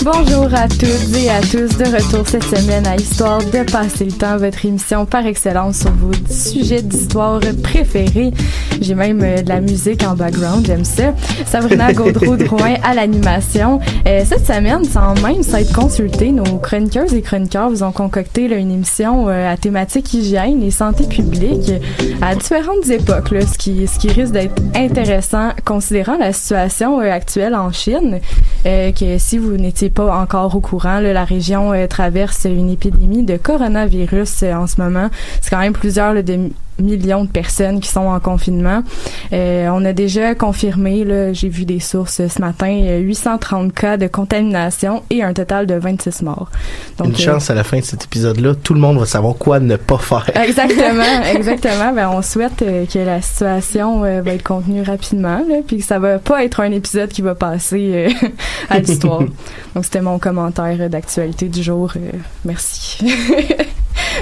Bonjour à toutes et à tous, de retour cette semaine à Histoire de passer le temps, votre émission par excellence sur vos sujets d'histoire préférés. J'ai même de la musique en background, j'aime ça. Sabrina Gaudreau-Drouin à l'animation. Cette semaine, sans même s'être consulté, nos chroniqueuses et chroniqueurs vous ont concocté là, une émission à thématique hygiène et santé publique à différentes époques, là, ce qui risque d'être intéressant considérant la situation actuelle en Chine, que si vous n'étiez pas encore au courant, là, la région traverse une épidémie de coronavirus en ce moment. C'est quand même plusieurs là, de millions de personnes qui sont en confinement. On a déjà confirmé, là, j'ai vu des sources ce matin, 830 cas de contamination et un total de 26 morts. Donc, une chance à la fin de cet épisode-là, tout le monde va savoir quoi ne pas faire. Exactement. Ben, on souhaite que la situation va être contenue rapidement, là, puis que ça va pas être un épisode qui va passer à l'histoire. Donc, c'était mon commentaire d'actualité du jour. Merci.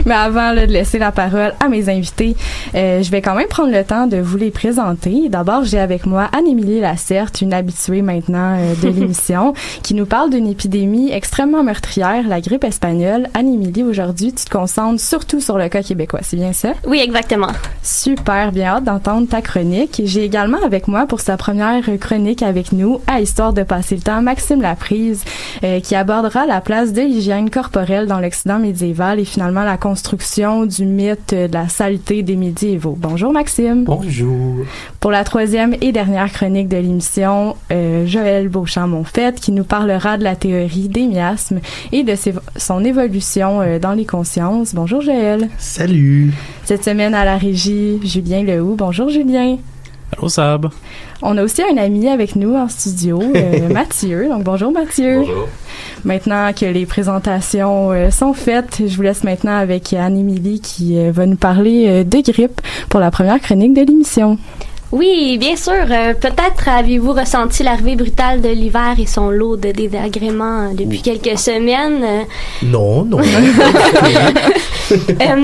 Mais avant là, de laisser la parole à mes invités, je vais quand même prendre le temps de vous les présenter. D'abord, j'ai avec moi Anne-Émilie Lacerte, une habituée maintenant de l'émission, qui nous parle d'une épidémie extrêmement meurtrière, la grippe espagnole. Anne-Émilie, aujourd'hui, tu te concentres surtout sur le cas québécois, c'est bien ça? Oui, exactement. Super, bien hâte d'entendre ta chronique. J'ai également avec moi pour sa première chronique avec nous, à Histoire de passer le temps, Maxime Laprise, qui abordera la place de l'hygiène corporelle dans l'Occident médiéval et finalement la construction du mythe de la saleté des médiévaux. Bonjour Maxime. Bonjour. Pour la troisième et dernière chronique de l'émission, Joël Beauchamp-Monfette qui nous parlera de la théorie des miasmes et de son évolution dans les consciences. Bonjour Joël. Salut. Cette semaine à la régie, Julien Lehoux. Bonjour Julien. Allô Sab. On a aussi un ami avec nous en studio, Mathieu. Donc bonjour Mathieu. Bonjour. Maintenant que les présentations sont faites, je vous laisse maintenant avec Anne-Émilie qui va nous parler de grippe pour la première chronique de l'émission. Oui, bien sûr. Peut-être avez-vous ressenti l'arrivée brutale de l'hiver et son lot de désagréments depuis quelques semaines. Non.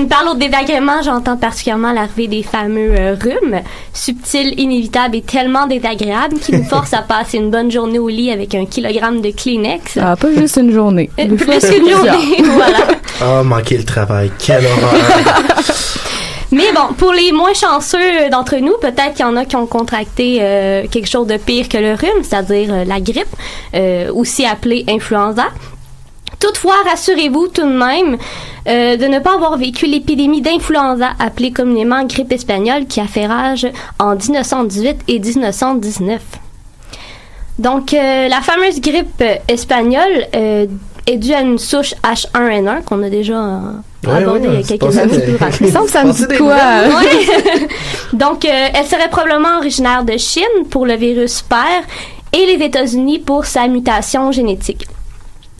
Par lot de désagréments, j'entends particulièrement l'arrivée des fameux rhumes, subtils, inévitables et tellement désagréables qui nous forcent à passer une bonne journée au lit avec 1 kilogramme de Kleenex. Ah, pas juste une journée. Plus qu'une journée, voilà. Ah, manquer le travail, quelle horreur. Mais bon, pour les moins chanceux d'entre nous, peut-être qu'il y en a qui ont contracté quelque chose de pire que le rhume, c'est-à-dire la grippe, aussi appelée influenza. Toutefois, rassurez-vous tout de même de ne pas avoir vécu l'épidémie d'influenza, appelée communément grippe espagnole, qui a fait rage en 1918 et 1919. Donc, la fameuse grippe espagnole est due à une souche H1N1 qu'on a déjà abordée il y a quelques années. Il semble que ça me dit quoi? Ouais. Donc, elle serait probablement originaire de Chine pour le virus père et les États-Unis pour sa mutation génétique.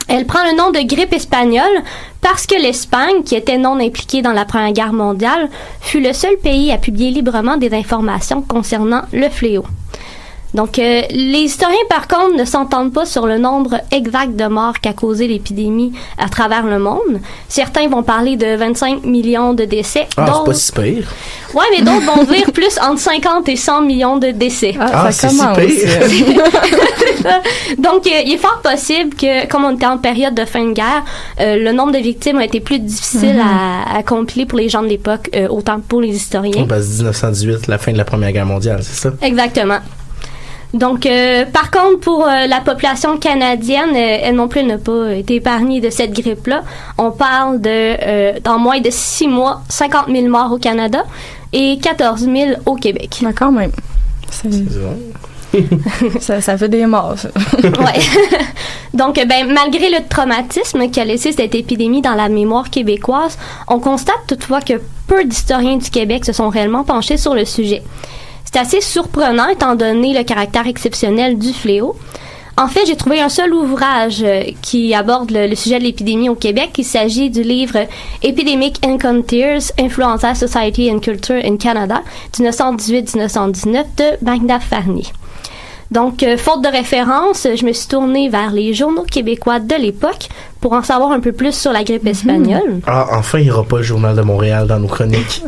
Elle prend le nom de grippe espagnole parce que l'Espagne, qui était non impliquée dans la Première Guerre mondiale, fut le seul pays à publier librement des informations concernant le fléau. Donc, les historiens, par contre, ne s'entendent pas sur le nombre exact de morts qu'a causé l'épidémie à travers le monde. Certains vont parler de 25 millions de décès. Ah, c'est pas si pire. Ouais, mais d'autres vont dire plus entre 50 et 100 millions de décès. Ah, ça c'est commence. Si pire. Donc, il est fort possible que, comme on était en période de fin de guerre, le nombre de victimes a été plus difficile à compiler pour les gens de l'époque, autant pour les historiens. Parce que 1918, la fin de la Première Guerre mondiale, c'est ça? Exactement. Donc, par contre, pour la population canadienne, elle non plus n'a pas été épargnée de cette grippe-là. On parle de, dans moins de 6 mois, 50 000 morts au Canada et 14 000 au Québec. Mais quand même. Ça fait des morts, ça. Ouais. Donc, malgré le traumatisme qu'a laissé cette épidémie dans la mémoire québécoise, on constate toutefois que peu d'historiens du Québec se sont réellement penchés sur le sujet. C'est assez surprenant étant donné le caractère exceptionnel du fléau. En fait, j'ai trouvé un seul ouvrage qui aborde le sujet de l'épidémie au Québec. Il s'agit du livre Epidemic Encounters, Influenza Society and Culture in Canada, 1918-1919 de Magda Farnier. Donc, faute de référence, je me suis tournée vers les journaux québécois de l'époque pour en savoir un peu plus sur la grippe espagnole. Ah, enfin, il n'y aura pas le Journal de Montréal dans nos chroniques.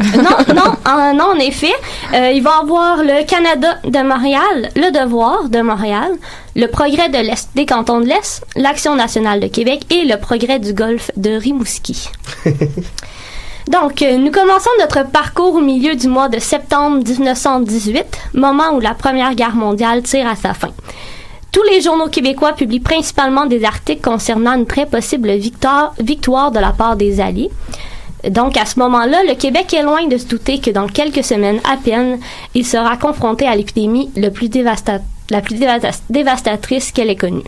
Non, en effet. Il va y avoir le Canada de Montréal, le Devoir de Montréal, le Progrès de l'Est des cantons de l'Est, l'Action nationale de Québec et le Progrès du Golfe de Rimouski. Donc, nous commençons notre parcours au milieu du mois de septembre 1918, moment où la Première Guerre mondiale tire à sa fin. Tous les journaux québécois publient principalement des articles concernant une très possible victoire de la part des Alliés. Donc, à ce moment-là, le Québec est loin de se douter que dans quelques semaines à peine, il sera confronté à l'épidémie la plus dévastatrice qu'elle ait connue.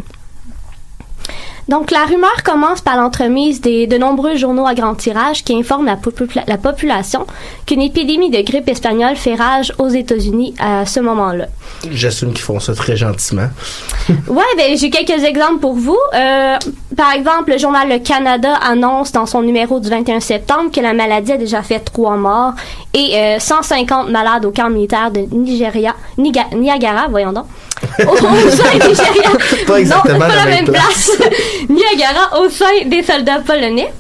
Donc, la rumeur commence par l'entremise de nombreux journaux à grand tirage qui informent la population qu'une épidémie de grippe espagnole fait rage aux États-Unis à ce moment-là. J'assume qu'ils font ça très gentiment. Ouais, ben j'ai quelques exemples pour vous. Par exemple, le journal Le Canada annonce dans son numéro du 21 septembre que la maladie a déjà fait 3 morts et 150 malades au camp militaire de Niagara, voyons donc. Au sein du Nigeria. Pas exactement non, pas la même place. Niagara, au sein des soldats polonais.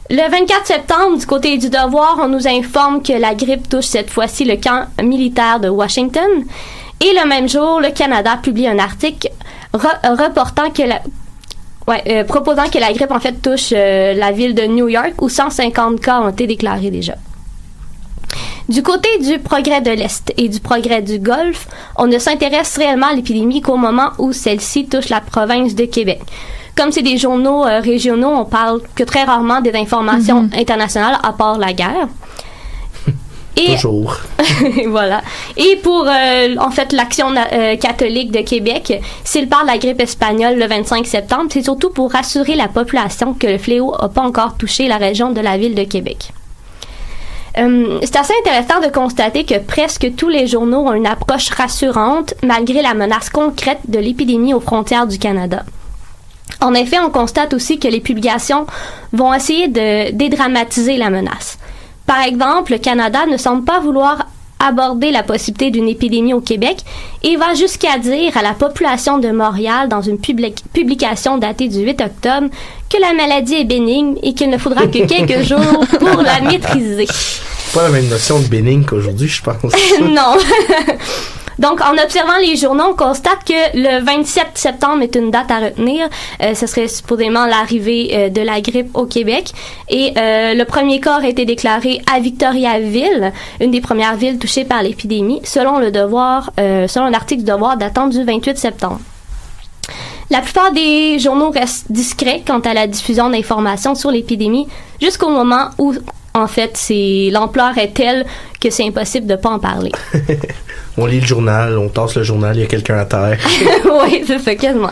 Le 24 septembre, du côté du Devoir, on nous informe que la grippe touche cette fois-ci le camp militaire de Washington. Et le même jour, le Canada publie un article proposant que la grippe en fait touche la ville de New York où 150 cas ont été déclarés déjà. Du côté du Progrès de l'Est et du Progrès du Golfe, on ne s'intéresse réellement à l'épidémie qu'au moment où celle-ci touche la province de Québec. Comme c'est des journaux régionaux, on parle que très rarement des informations internationales à part la guerre. Et, toujours. Voilà. Et pour, en fait, l'Action catholique de Québec, s'il parle de la grippe espagnole le 25 septembre, c'est surtout pour rassurer la population que le fléau n'a pas encore touché la région de la ville de Québec. C'est assez intéressant de constater que presque tous les journaux ont une approche rassurante malgré la menace concrète de l'épidémie aux frontières du Canada. En effet, on constate aussi que les publications vont essayer de dédramatiser la menace. Par exemple, le Canada ne semble pas vouloir aborder la possibilité d'une épidémie au Québec et va jusqu'à dire à la population de Montréal dans une publication datée du 8 octobre que la maladie est bénigne et qu'il ne faudra que quelques jours pour la maîtriser. Pas la même notion de bénigne qu'aujourd'hui, je pense. Non. Donc, en observant les journaux, on constate que le 27 septembre est une date à retenir. Ce serait supposément l'arrivée de la grippe au Québec. Et le premier cas a été déclaré à Victoriaville, une des premières villes touchées par l'épidémie, selon le Devoir, selon un article du Devoir datant du 28 septembre. La plupart des journaux restent discrets quant à la diffusion d'informations sur l'épidémie jusqu'au moment où, en fait, l'ampleur est telle que c'est impossible de ne pas en parler. On lit le journal, on tasse le journal, il y a quelqu'un à terre. Oui, c'est ça, quasiment.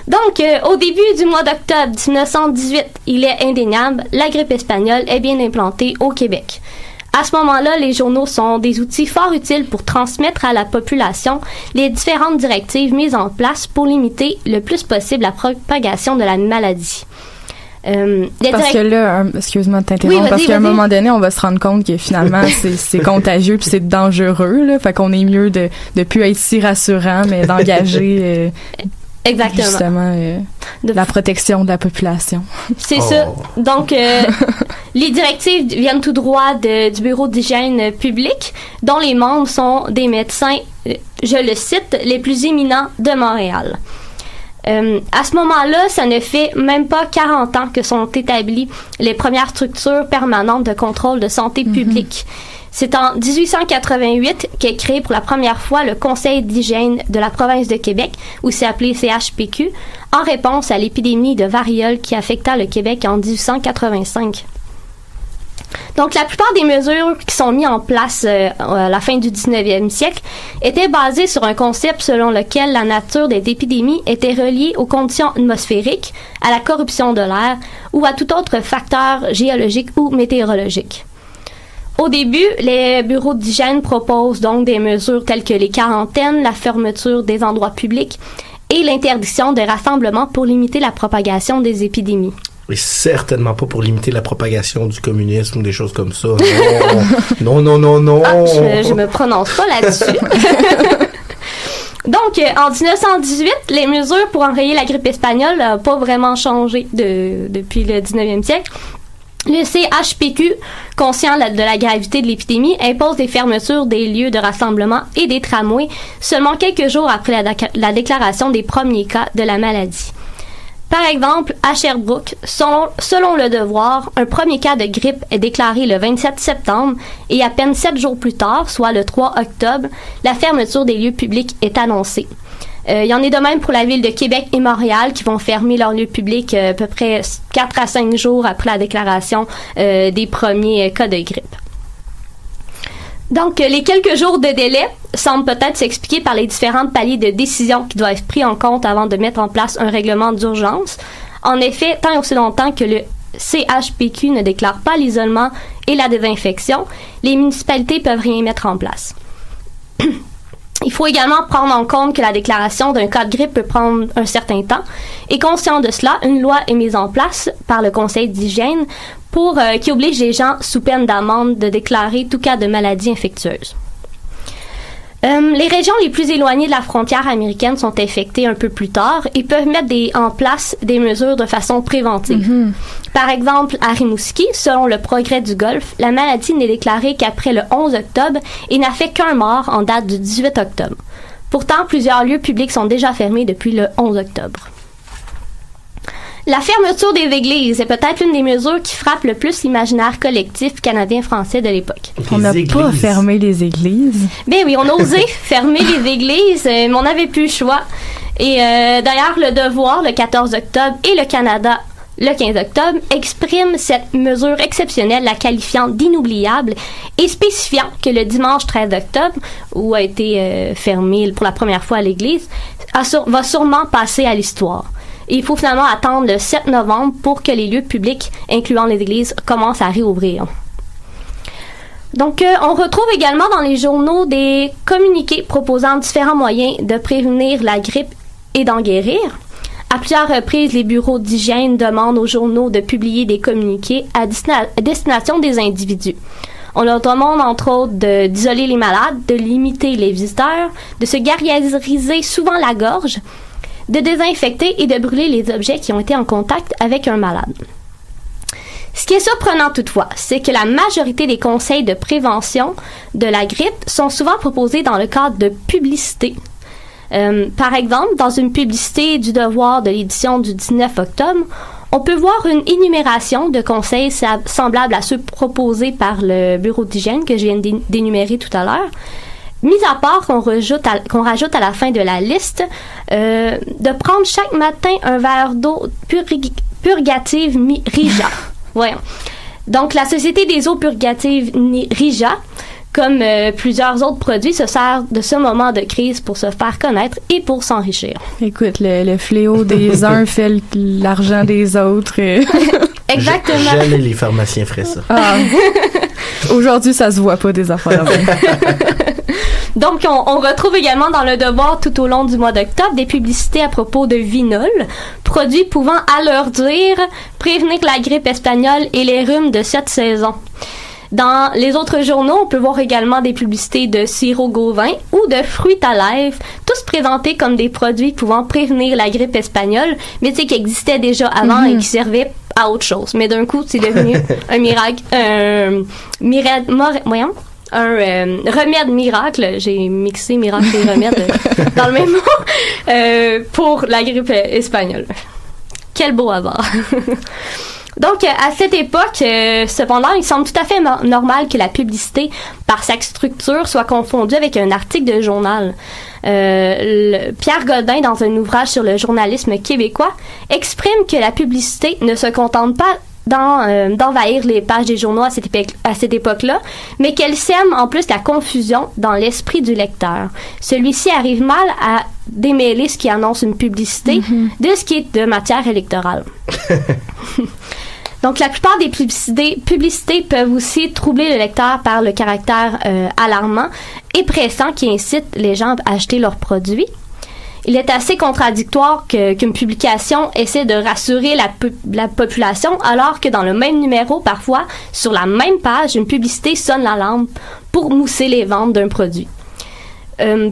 Donc, au début du mois d'octobre 1918, il est indéniable, la grippe espagnole est bien implantée au Québec. À ce moment-là, les journaux sont des outils fort utiles pour transmettre à la population les différentes directives mises en place pour limiter le plus possible la propagation de la maladie. Parce que là, excuse-moi de t'interrompre, parce qu'à un moment donné, on va se rendre compte que finalement, c'est contagieux puis c'est dangereux, là. Fait qu'on est mieux de plus être si rassurant, mais d'engager exactement. Justement la protection de la population. C'est ça. Donc, les directives viennent tout droit du Bureau d'hygiène publique, dont les membres sont des médecins, je le cite, les plus éminents de Montréal. À ce moment-là, ça ne fait même pas 40 ans que sont établies les premières structures permanentes de contrôle de santé publique. C'est en 1888 qu'est créé pour la première fois le Conseil d'hygiène de la province de Québec, ou c'est appelé CHPQ, en réponse à l'épidémie de variole qui affecta le Québec en 1885. Donc, la plupart des mesures qui sont mises en place à la fin du 19e siècle étaient basées sur un concept selon lequel la nature des épidémies était reliée aux conditions atmosphériques, à la corruption de l'air ou à tout autre facteur géologique ou météorologique. Au début, les bureaux d'hygiène proposent donc des mesures telles que les quarantaines, la fermeture des endroits publics et l'interdiction des rassemblements pour limiter la propagation des épidémies. Et certainement pas pour limiter la propagation du communisme ou des choses comme ça. Non, non, non, non, non. Ah, je me prononce pas là-dessus. Donc, en 1918, les mesures pour enrayer la grippe espagnole n'ont pas vraiment changé depuis le 19e siècle. Le CHPQ, conscient de la gravité de l'épidémie, impose des fermetures des lieux de rassemblement et des tramways seulement quelques jours après la déclaration des premiers cas de la maladie. Par exemple, à Sherbrooke, selon Le Devoir, un premier cas de grippe est déclaré le 27 septembre et à peine 7 jours plus tard, soit le 3 octobre, la fermeture des lieux publics est annoncée. Il y en est de même pour la ville de Québec et Montréal qui vont fermer leurs lieux publics à peu près 4 à 5 jours après la déclaration des premiers cas de grippe. Donc, les quelques jours de délai semblent peut-être s'expliquer par les différents paliers de décision qui doivent être pris en compte avant de mettre en place un règlement d'urgence. En effet, tant et aussi longtemps que le CHPQ ne déclare pas l'isolement et la désinfection, les municipalités peuvent rien mettre en place. Il faut également prendre en compte que la déclaration d'un cas de grippe peut prendre un certain temps. Et conscient de cela, une loi est mise en place par le Conseil d'hygiène qui oblige les gens, sous peine d'amende, de déclarer tout cas de maladie infectieuse. Les régions les plus éloignées de la frontière américaine sont infectées un peu plus tard et peuvent mettre en place des mesures de façon préventive. Mm-hmm. Par exemple, à Rimouski, selon le Progrès du Golfe, la maladie n'est déclarée qu'après le 11 octobre et n'a fait qu'un mort en date du 18 octobre. Pourtant, plusieurs lieux publics sont déjà fermés depuis le 11 octobre. La fermeture des églises est peut-être l'une des mesures qui frappe le plus l'imaginaire collectif canadien-français de l'époque. On n'a pas fermé les églises. Ben oui, on a osé fermer les églises, mais on n'avait plus le choix. Et d'ailleurs, Le Devoir, le 14 octobre, et le Canada, le 15 octobre, expriment cette mesure exceptionnelle, la qualifiant d'inoubliable et spécifiant que le dimanche 13 octobre, où a été fermé pour la première fois l'église, va sûrement passer à l'histoire. Et il faut finalement attendre le 7 novembre pour que les lieux publics, incluant les églises, commencent à réouvrir. Donc, on retrouve également dans les journaux des communiqués proposant différents moyens de prévenir la grippe et d'en guérir. À plusieurs reprises, les bureaux d'hygiène demandent aux journaux de publier des communiqués à destination des individus. On leur demande, entre autres, d'isoler les malades, de limiter les visiteurs, de se gargariser souvent la gorge, de désinfecter et de brûler les objets qui ont été en contact avec un malade. Ce qui est surprenant toutefois, c'est que la majorité des conseils de prévention de la grippe sont souvent proposés dans le cadre de publicité. Par exemple, dans une publicité du Devoir de l'édition du 19 octobre, on peut voir une énumération de conseils semblables à ceux proposés par le bureau d'hygiène que je viens d'énumérer tout à l'heure. Mis à part qu'on rajoute à la fin de la liste de prendre chaque matin un verre d'eau purgative Rija. Voyons. Donc, la Société des eaux purgatives Rija, comme plusieurs autres produits, se sert de ce moment de crise pour se faire connaître et pour s'enrichir. Écoute, le fléau des uns fait l'argent des autres. Exactement. Jamais les pharmaciens feraient ça. Ah. Aujourd'hui, ça se voit pas des affaires. Donc, on retrouve également dans Le Devoir tout au long du mois d'octobre des publicités à propos de Vinol, produit pouvant, à leur dire, prévenir la grippe espagnole et les rhumes de cette saison. Dans les autres journaux, on peut voir également des publicités de sirop Gauvin ou de fruits à lèvres, tous présentés comme des produits pouvant prévenir la grippe espagnole, mais tu sais, qui existaient déjà avant et qui servaient à autre chose. Mais d'un coup, c'est devenu un miracle, un remède miracle, j'ai mixé miracle et remède dans le même mot, pour la grippe espagnole. Quel beau hasard. Donc, à cette époque, cependant, il semble tout à fait normal que la publicité, par sa structure, soit confondue avec un article de journal. Pierre Godin, dans un ouvrage sur le journalisme québécois, exprime que la publicité ne se contente pas d'envahir les pages des journaux à cette époque-là, mais qu'elle sème en plus la confusion dans l'esprit du lecteur. Celui-ci arrive mal à démêler ce qui annonce une publicité de ce qui est de matière électorale. Donc, la plupart des publicités peuvent aussi troubler le lecteur par le caractère alarmant et pressant qui incite les gens à acheter leurs produits. Il est assez contradictoire qu'une publication essaie de rassurer la population, alors que dans le même numéro, parfois, sur la même page, une publicité sonne l'alarme pour mousser les ventes d'un produit.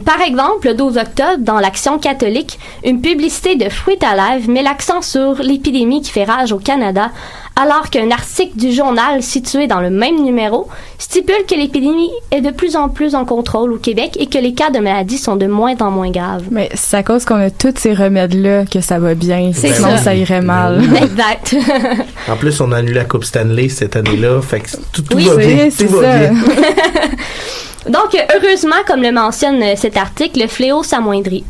Par exemple, le 12 octobre, dans l'Action catholique, une publicité de Fruit à lèvres met l'accent sur l'épidémie qui fait rage au Canada, alors qu'un article du journal situé dans le même numéro stipule que l'épidémie est de plus en plus en contrôle au Québec et que les cas de maladie sont de moins en moins graves. Mais c'est à cause qu'on a tous ces remèdes-là que ça va bien. C'est Sinon, ça. ça irait mal. Exact. En plus, on a annulé la Coupe Stanley cette année-là, fait que tout Oui, va bien. c'est Tout va ça. bien. Donc, heureusement, comme le mentionne cet article, le fléau s'amoindrit.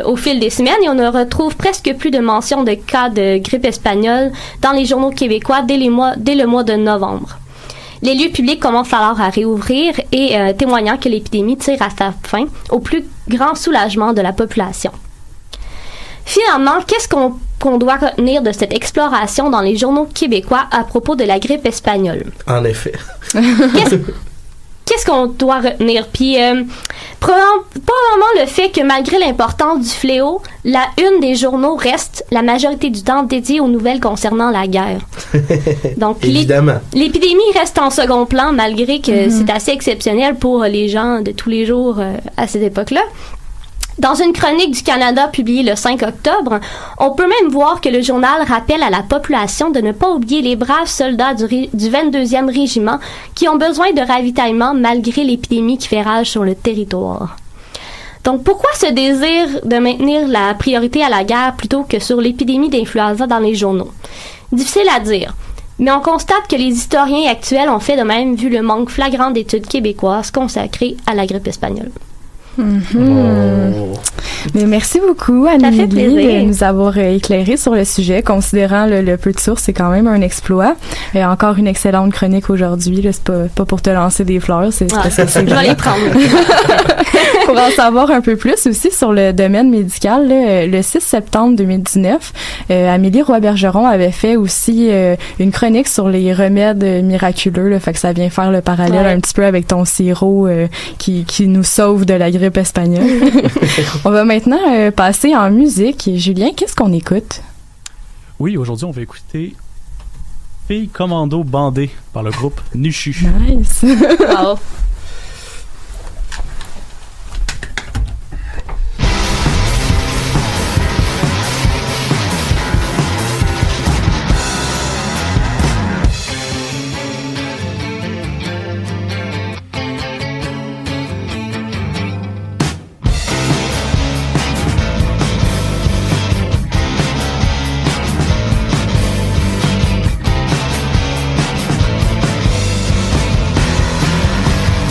Au fil des semaines, et on ne retrouve presque plus de mention de cas de grippe espagnole dans les journaux québécois dès le mois de novembre. Les lieux publics commencent alors à réouvrir et témoignant que l'épidémie tire à sa fin, au plus grand soulagement de la population. Finalement, qu'est-ce qu'on doit retenir de cette exploration dans les journaux québécois à propos de la grippe espagnole? En effet. Qu'est-ce qu'on doit retenir? Puis, probablement le fait que malgré l'importance du fléau, la une des journaux reste la majorité du temps dédiée aux nouvelles concernant la guerre. Donc, Évidemment. l'épidémie reste en second plan malgré que c'est assez exceptionnel pour les gens de tous les jours à cette époque-là. Dans une chronique du Canada publiée le 5 octobre, on peut même voir que le journal rappelle à la population de ne pas oublier les braves soldats du 22e régiment qui ont besoin de ravitaillement malgré l'épidémie qui fait rage sur le territoire. Donc, pourquoi ce désir de maintenir la priorité à la guerre plutôt que sur l'épidémie d'influenza dans les journaux? Difficile à dire. Mais on constate que les historiens actuels ont fait de même vu le manque flagrant d'études québécoises consacrées à la grippe espagnole. Oh. Mais merci beaucoup, Ça fait Annie, plaisir. de nous avoir éclairé sur le sujet. Considérant le peu de sources, c'est quand même un exploit. Et encore une excellente chronique aujourd'hui. Là, c'est pas pour te lancer des fleurs, c'est parce que c'est Je vais vrai. les prendre. Pour en savoir un peu plus aussi sur le domaine médical, là, le 6 septembre 2019, Amélie Roy-Bergeron avait fait aussi une chronique sur les remèdes miraculeux. Là, fait que ça vient faire le parallèle un petit peu avec ton sirop qui nous sauve de la grippe espagnole. On va maintenant passer en musique. Julien, qu'est-ce qu'on écoute? Oui, aujourd'hui, on va écouter Filles Commando Bandées par le groupe Nuchu. Nice. Wow. Filles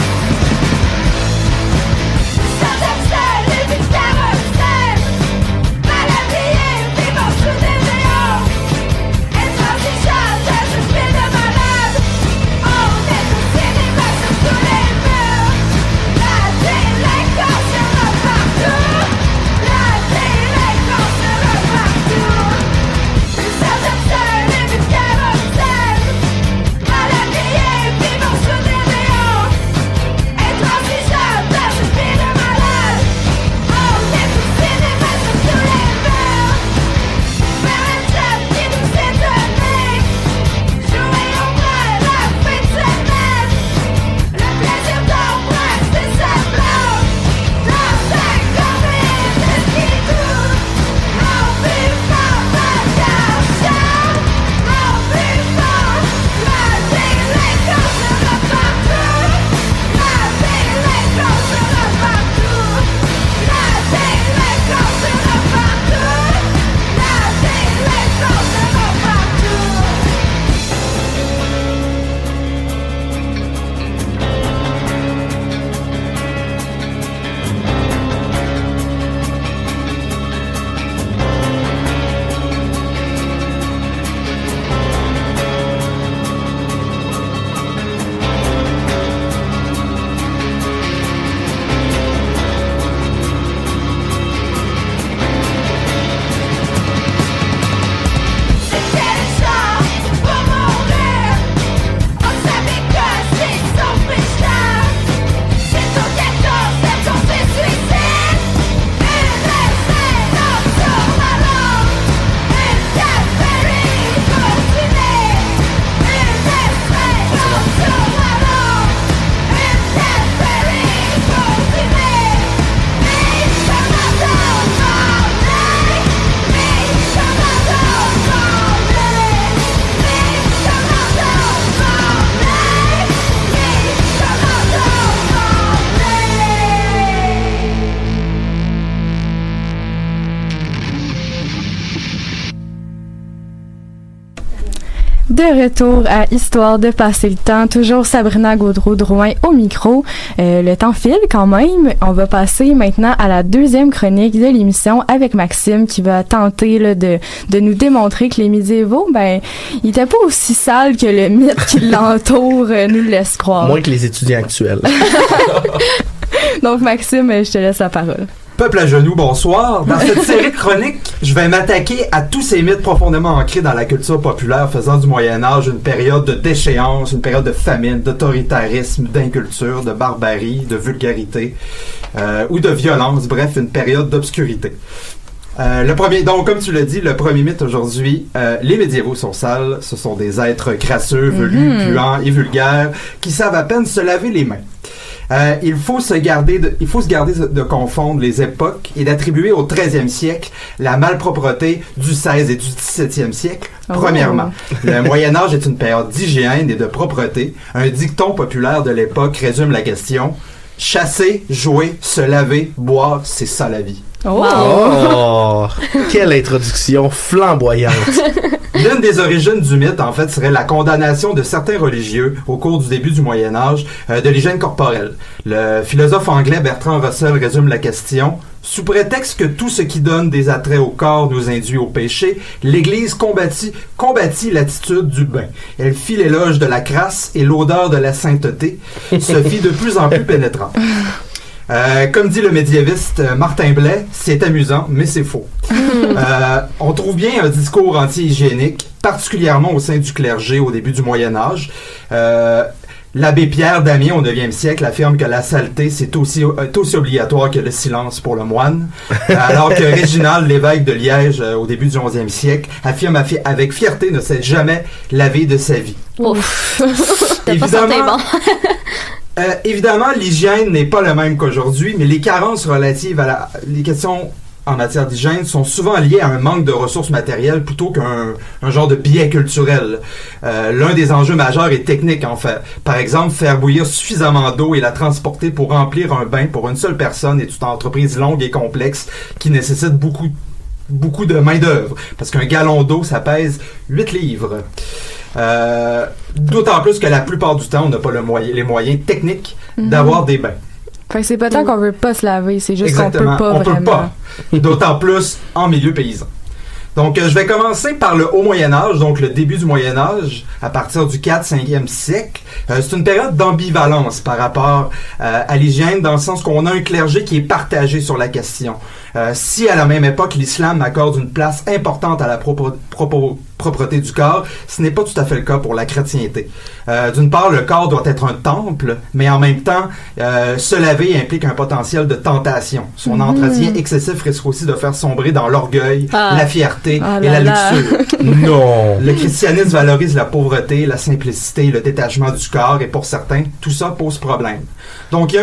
De retour à Histoire de passer le temps, toujours Sabrina Gaudreau-Drouin au micro. Le temps file quand même. On va passer maintenant à la deuxième chronique de l'émission avec Maxime qui va tenter là, de nous démontrer que les médiévaux, ils étaient pas aussi sales que le mythe qui l'entoure nous le laisse croire. Moins que les étudiants actuels. Donc Maxime, je te laisse la parole. Peuple à genoux, bonsoir. Dans cette série chronique, je vais m'attaquer à tous ces mythes profondément ancrés dans la culture populaire faisant du Moyen-Âge une période de déchéance, une période de famine, d'autoritarisme, d'inculture, de barbarie, de vulgarité ou de violence, bref, une période d'obscurité. Donc, comme tu l'as dit, le premier mythe aujourd'hui, les médiévaux sont sales, ce sont des êtres crasseux, velus, puants et vulgaires qui savent à peine se laver les mains. Il faut se garder de confondre les époques et d'attribuer au 13e siècle la malpropreté du 16 et du 17e siècle. Premièrement, le Moyen-Âge est une période d'hygiène et de propreté. Un dicton populaire de l'époque résume la question: chasser, jouer, se laver, boire, c'est ça la vie. Oh, quelle introduction flamboyante. L'une des origines du mythe, en fait, serait la condamnation de certains religieux au cours du début du Moyen-Âge de l'hygiène corporelle. Le philosophe anglais Bertrand Russell résume la question: sous prétexte que tout ce qui donne des attraits au corps nous induit au péché, l'Église combattit l'attitude du bain. Elle fit l'éloge de la crasse et l'odeur de la sainteté se fit de plus en plus pénétrante. Comme dit le médiéviste Martin Blais, c'est amusant, mais c'est faux. On trouve bien un discours anti-hygiénique, particulièrement au sein du clergé au début du Moyen-Âge. L'abbé Pierre d'Amiens au 9e siècle affirme que la saleté est aussi obligatoire que le silence pour le moine, alors que Réginald, l'évêque de Liège au début du 11e siècle, affirme avec fierté ne s'être jamais lavé de sa vie. Ouf! T'es pas sorti bon. Évidemment, l'hygiène n'est pas le même qu'aujourd'hui, mais les carences relatives à les questions en matière d'hygiène sont souvent liées à un manque de ressources matérielles plutôt qu'un genre de biais culturel. L'un des enjeux majeurs est technique, en fait. Par exemple, faire bouillir suffisamment d'eau et la transporter pour remplir un bain pour une seule personne est une entreprise longue et complexe qui nécessite beaucoup de main-d'œuvre, parce qu'un gallon d'eau, ça pèse 8 livres. D'autant plus que la plupart du temps, on n'a pas les moyens techniques d'avoir des bains. Fait que c'est pas tant qu'on veut pas se laver, c'est juste Exactement. qu'on peut pas vraiment. Peut pas. D'autant plus en milieu paysan. Donc, je vais commencer par le Haut Moyen-Âge, donc le début du Moyen-Âge, à partir du 4-5e siècle. C'est une période d'ambivalence par rapport à l'hygiène, dans le sens qu'on a un clergé qui est partagé sur la question. Si à la même époque, l'islam accorde une place importante à la propreté du corps, ce n'est pas tout à fait le cas pour la chrétienté. D'une part, le corps doit être un temple, mais en même temps, se laver implique un potentiel de tentation. Son entretien excessif risque aussi de faire sombrer dans l'orgueil, la fierté et la luxure. Non! Le christianisme valorise la pauvreté, la simplicité et le détachement du corps, et pour certains, tout ça pose problème. Donc, il y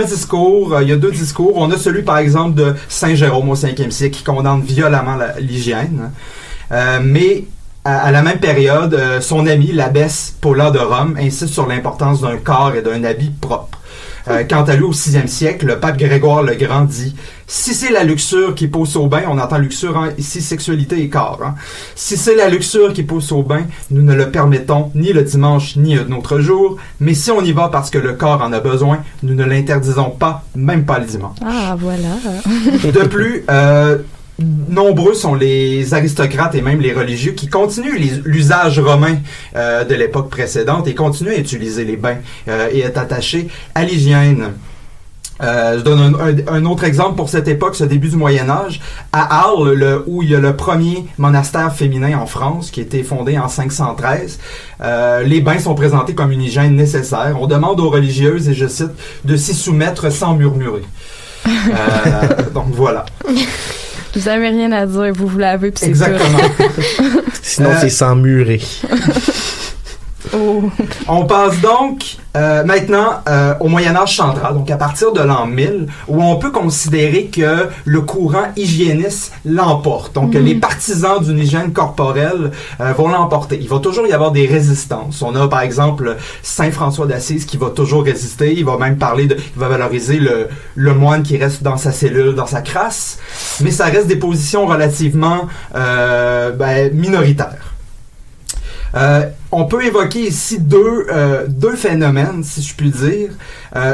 a deux discours. On a celui, par exemple, de Saint Jérôme au 5e siècle qui condamne violemment l'hygiène. Mais à la même période, son ami, l'abbesse Paula de Rome, insiste sur l'importance d'un corps et d'un habit propre. Quant à lui, au 6e siècle, le pape Grégoire le Grand dit: si c'est la luxure qui pousse au bain, on entend luxure ici, sexualité et corps. Si c'est la luxure qui pousse au bain, nous ne le permettons ni le dimanche ni un autre jour, mais si on y va parce que le corps en a besoin, nous ne l'interdisons pas, même pas le dimanche. Ah, voilà. De plus, nombreux sont les aristocrates et même les religieux qui continuent l'usage romain de l'époque précédente et continuent à utiliser les bains et être attachés à l'hygiène. Je donne un autre exemple pour cette époque, ce début du Moyen-Âge. À Arles, où il y a le premier monastère féminin en France, qui a été fondé en 513, les bains sont présentés comme une hygiène nécessaire. On demande aux religieuses, et je cite, de s'y soumettre sans murmurer. Donc voilà. Vous avez rien à dire, vous vous lavez puis c'est exactement. Sinon, c'est sans murer. Oh. On passe donc maintenant au Moyen-Âge central, donc à partir de l'an 1000, où on peut considérer que le courant hygiéniste l'emporte. Donc les partisans d'une hygiène corporelle vont l'emporter. Il va toujours y avoir des résistances. On a par exemple Saint François d'Assise qui va toujours résister. Il va même il va valoriser le moine qui reste dans sa cellule, dans sa crasse. Mais ça reste des positions relativement minoritaires. on peut évoquer ici deux phénomènes, si je puis dire,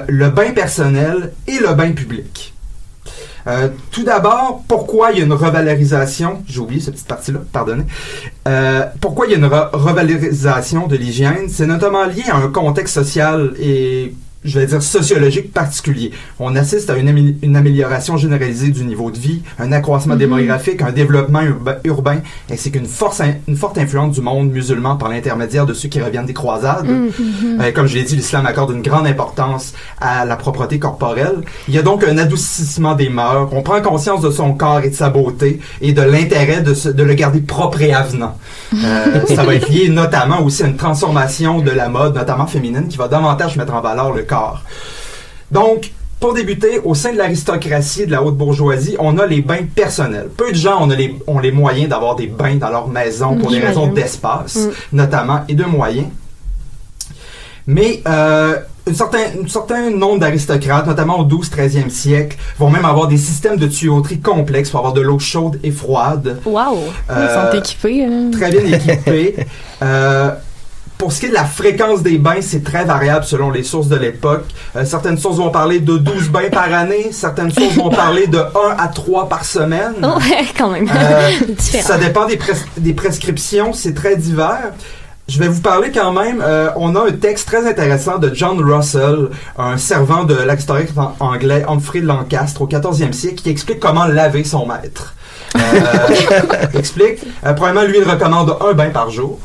le bain personnel et le bain public. Tout d'abord, pourquoi il y a une revalorisation, j'ai oublié cette petite partie-là, pardonnez, pourquoi il y a une revalorisation de l'hygiène? C'est notamment lié à un contexte social et, je vais dire, sociologique particulier. On assiste à une amélioration généralisée du niveau de vie, un accroissement démographique, un développement urbain, ainsi qu'une forte influence du monde musulman par l'intermédiaire de ceux qui reviennent des croisades. Comme je l'ai dit, l'islam accorde une grande importance à la propreté corporelle. Il y a donc un adoucissement des mœurs. On prend conscience de son corps et de sa beauté et de l'intérêt de le garder propre et avenant. Ça va être lié notamment aussi à une transformation de la mode, notamment féminine, qui va davantage mettre en valeur le corps. Donc, pour débuter, au sein de l'aristocratie et de la haute bourgeoisie, on a les bains personnels. Peu de gens ont les moyens d'avoir des bains dans leur maison pour des raisons d'espace, notamment, et de moyens. Mais un certain nombre d'aristocrates, notamment au 12-13e siècle, vont même avoir des systèmes de tuyauterie complexes pour avoir de l'eau chaude et froide. Wow! Ils sont équipés. Très bien équipés. Pour ce qui est de la fréquence des bains, c'est très variable selon les sources de l'époque. Certaines sources vont parler de 12 bains par année. Certaines sources vont parler de 1 à 3 par semaine. Ouais, quand même. Ça dépend des prescriptions. C'est très divers. Je vais vous parler quand même, on a un texte très intéressant de John Russell, un servant de l'aristocrate anglais Humphrey de Lancastre au 14e siècle, qui explique comment laver son maître. Explique. Premièrement, lui, il recommande un bain par jour.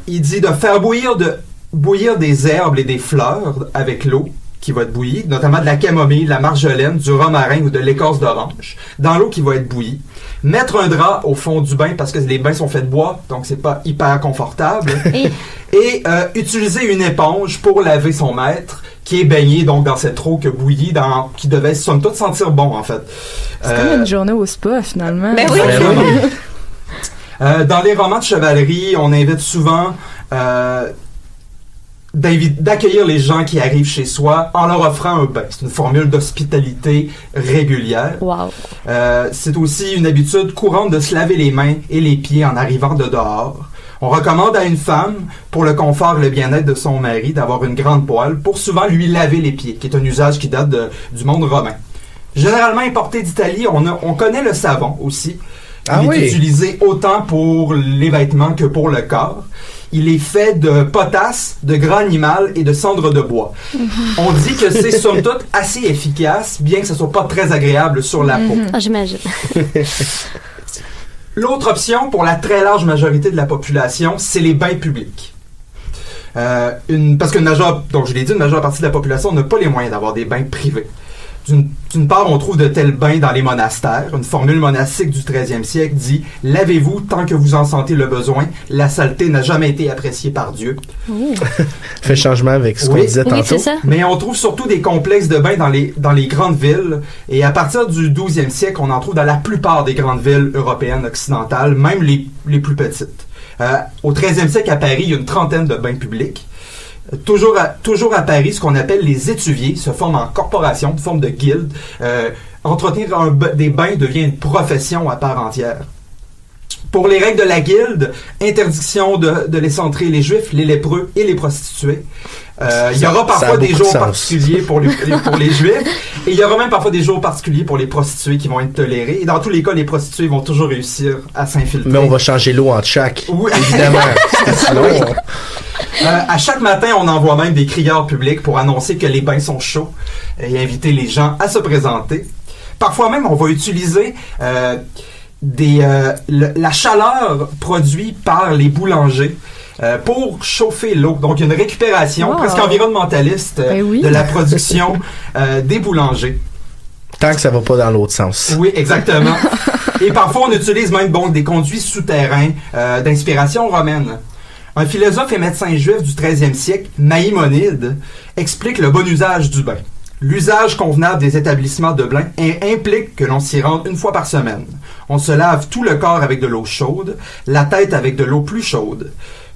Il dit de faire bouillir des herbes et des fleurs avec l'eau qui va être bouillie, notamment de la camomille, de la marjolaine, du romarin ou de l'écorce d'orange, dans l'eau qui va être bouillie. Mettre un drap au fond du bain parce que les bains sont faits de bois, donc c'est pas hyper confortable. Et utiliser une éponge pour laver son maître qui est baigné donc dans cette eau que bouillie, qui devait somme toute sentir bon en fait. C'est comme une journée au spa finalement. Ben oui. Dans les romans de chevalerie, on invite souvent d'accueillir les gens qui arrivent chez soi en leur offrant un bain. C'est une formule d'hospitalité régulière. Wow. C'est aussi une habitude courante de se laver les mains et les pieds en arrivant de dehors. On recommande à une femme, pour le confort et le bien-être de son mari, d'avoir une grande poêle pour souvent lui laver les pieds, qui est un usage qui date du monde romain. Généralement importé d'Italie, on connaît le savon aussi. Il est utilisé autant pour les vêtements que pour le corps. Il est fait de potasse, de gras animal et de cendre de bois. On dit que c'est somme toute assez efficace, bien que ce soit pas très agréable sur la peau. Ah, j'imagine. L'autre option pour la très large majorité de la population, c'est les bains publics. Parce que donc je l'ai dit, une majeure partie de la population n'a pas les moyens d'avoir des bains privés. D'une part, on trouve de tels bains dans les monastères. Une formule monastique du 13e siècle dit « Lavez-vous tant que vous en sentez le besoin. La saleté n'a jamais été appréciée par Dieu. » Fait changement avec ce qu'on disait tantôt. C'est ça. Mais on trouve surtout des complexes de bains dans les grandes villes. Et à partir du 12e siècle, on en trouve dans la plupart des grandes villes européennes occidentales, même les plus petites. Au 13e siècle, à Paris, il y a une trentaine de bains publics. Toujours à Paris, ce qu'on appelle les étuviers se forment en corporation, une forme de guilde. Entretenir des bains devient une profession à part entière. Pour les règles de la guilde, interdiction de laisser entrer les juifs, les lépreux et les prostituées. Il y aura parfois des jours particuliers pour les juifs et il y aura même parfois des jours particuliers pour les prostituées qui vont être tolérées. Et dans tous les cas, les prostituées vont toujours réussir à s'infiltrer. Mais on va changer l'eau entre chaque. Oui. Évidemment. Sinon, à chaque matin, on envoie même des crieurs publics pour annoncer que les bains sont chauds et inviter les gens à se présenter. Parfois même, on va utiliser la chaleur produite par les boulangers pour chauffer l'eau. Donc, il y a une récupération presque environnementaliste de la production des boulangers. Tant que ça va pas dans l'autre sens. Oui, exactement. Et parfois, on utilise même des conduits souterrains d'inspiration romaine. Un philosophe et médecin juif du 13e siècle, Maïmonide, explique le bon usage du bain. L'usage convenable des établissements de bain implique que l'on s'y rende une fois par semaine. On se lave tout le corps avec de l'eau chaude, la tête avec de l'eau plus chaude.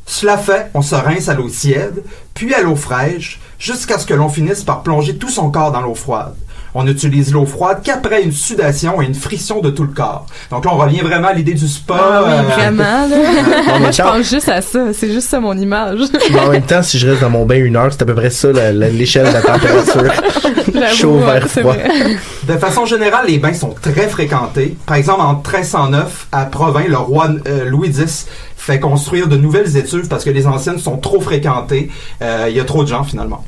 Cela fait, on se rince à l'eau tiède, puis à l'eau fraîche, jusqu'à ce que l'on finisse par plonger tout son corps dans l'eau froide. On utilise l'eau froide qu'après une sudation et une friction de tout le corps. Donc là, on revient vraiment à l'idée du spa. Ah oui, vraiment, là. Moi, je pense juste à ça. C'est juste ça, mon image. Mais en même temps, si je reste dans mon bain 1 heure, c'est à peu près ça, l'échelle de la température. Chaud vers froid. De façon générale, les bains sont très fréquentés. Par exemple, en 1309, à Provins, le roi Louis X fait construire de nouvelles étuves parce que les anciennes sont trop fréquentées. Il y a trop de gens, finalement.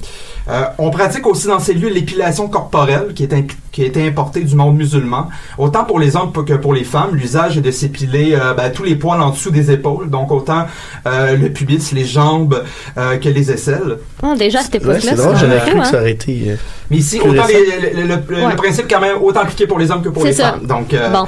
On pratique aussi dans ces lieux l'épilation corporelle qui a été importée du monde musulman. Autant pour les hommes que pour les femmes, l'usage est de s'épiler tous les poils en dessous des épaules, donc autant le pubis, les jambes que les aisselles. Déjà, c'était pas ouais, c'est drôle, j'aurais cru que ça aurait été... Mais ici, autant le principe quand même autant appliqué pour les hommes que pour les femmes. Donc, bon.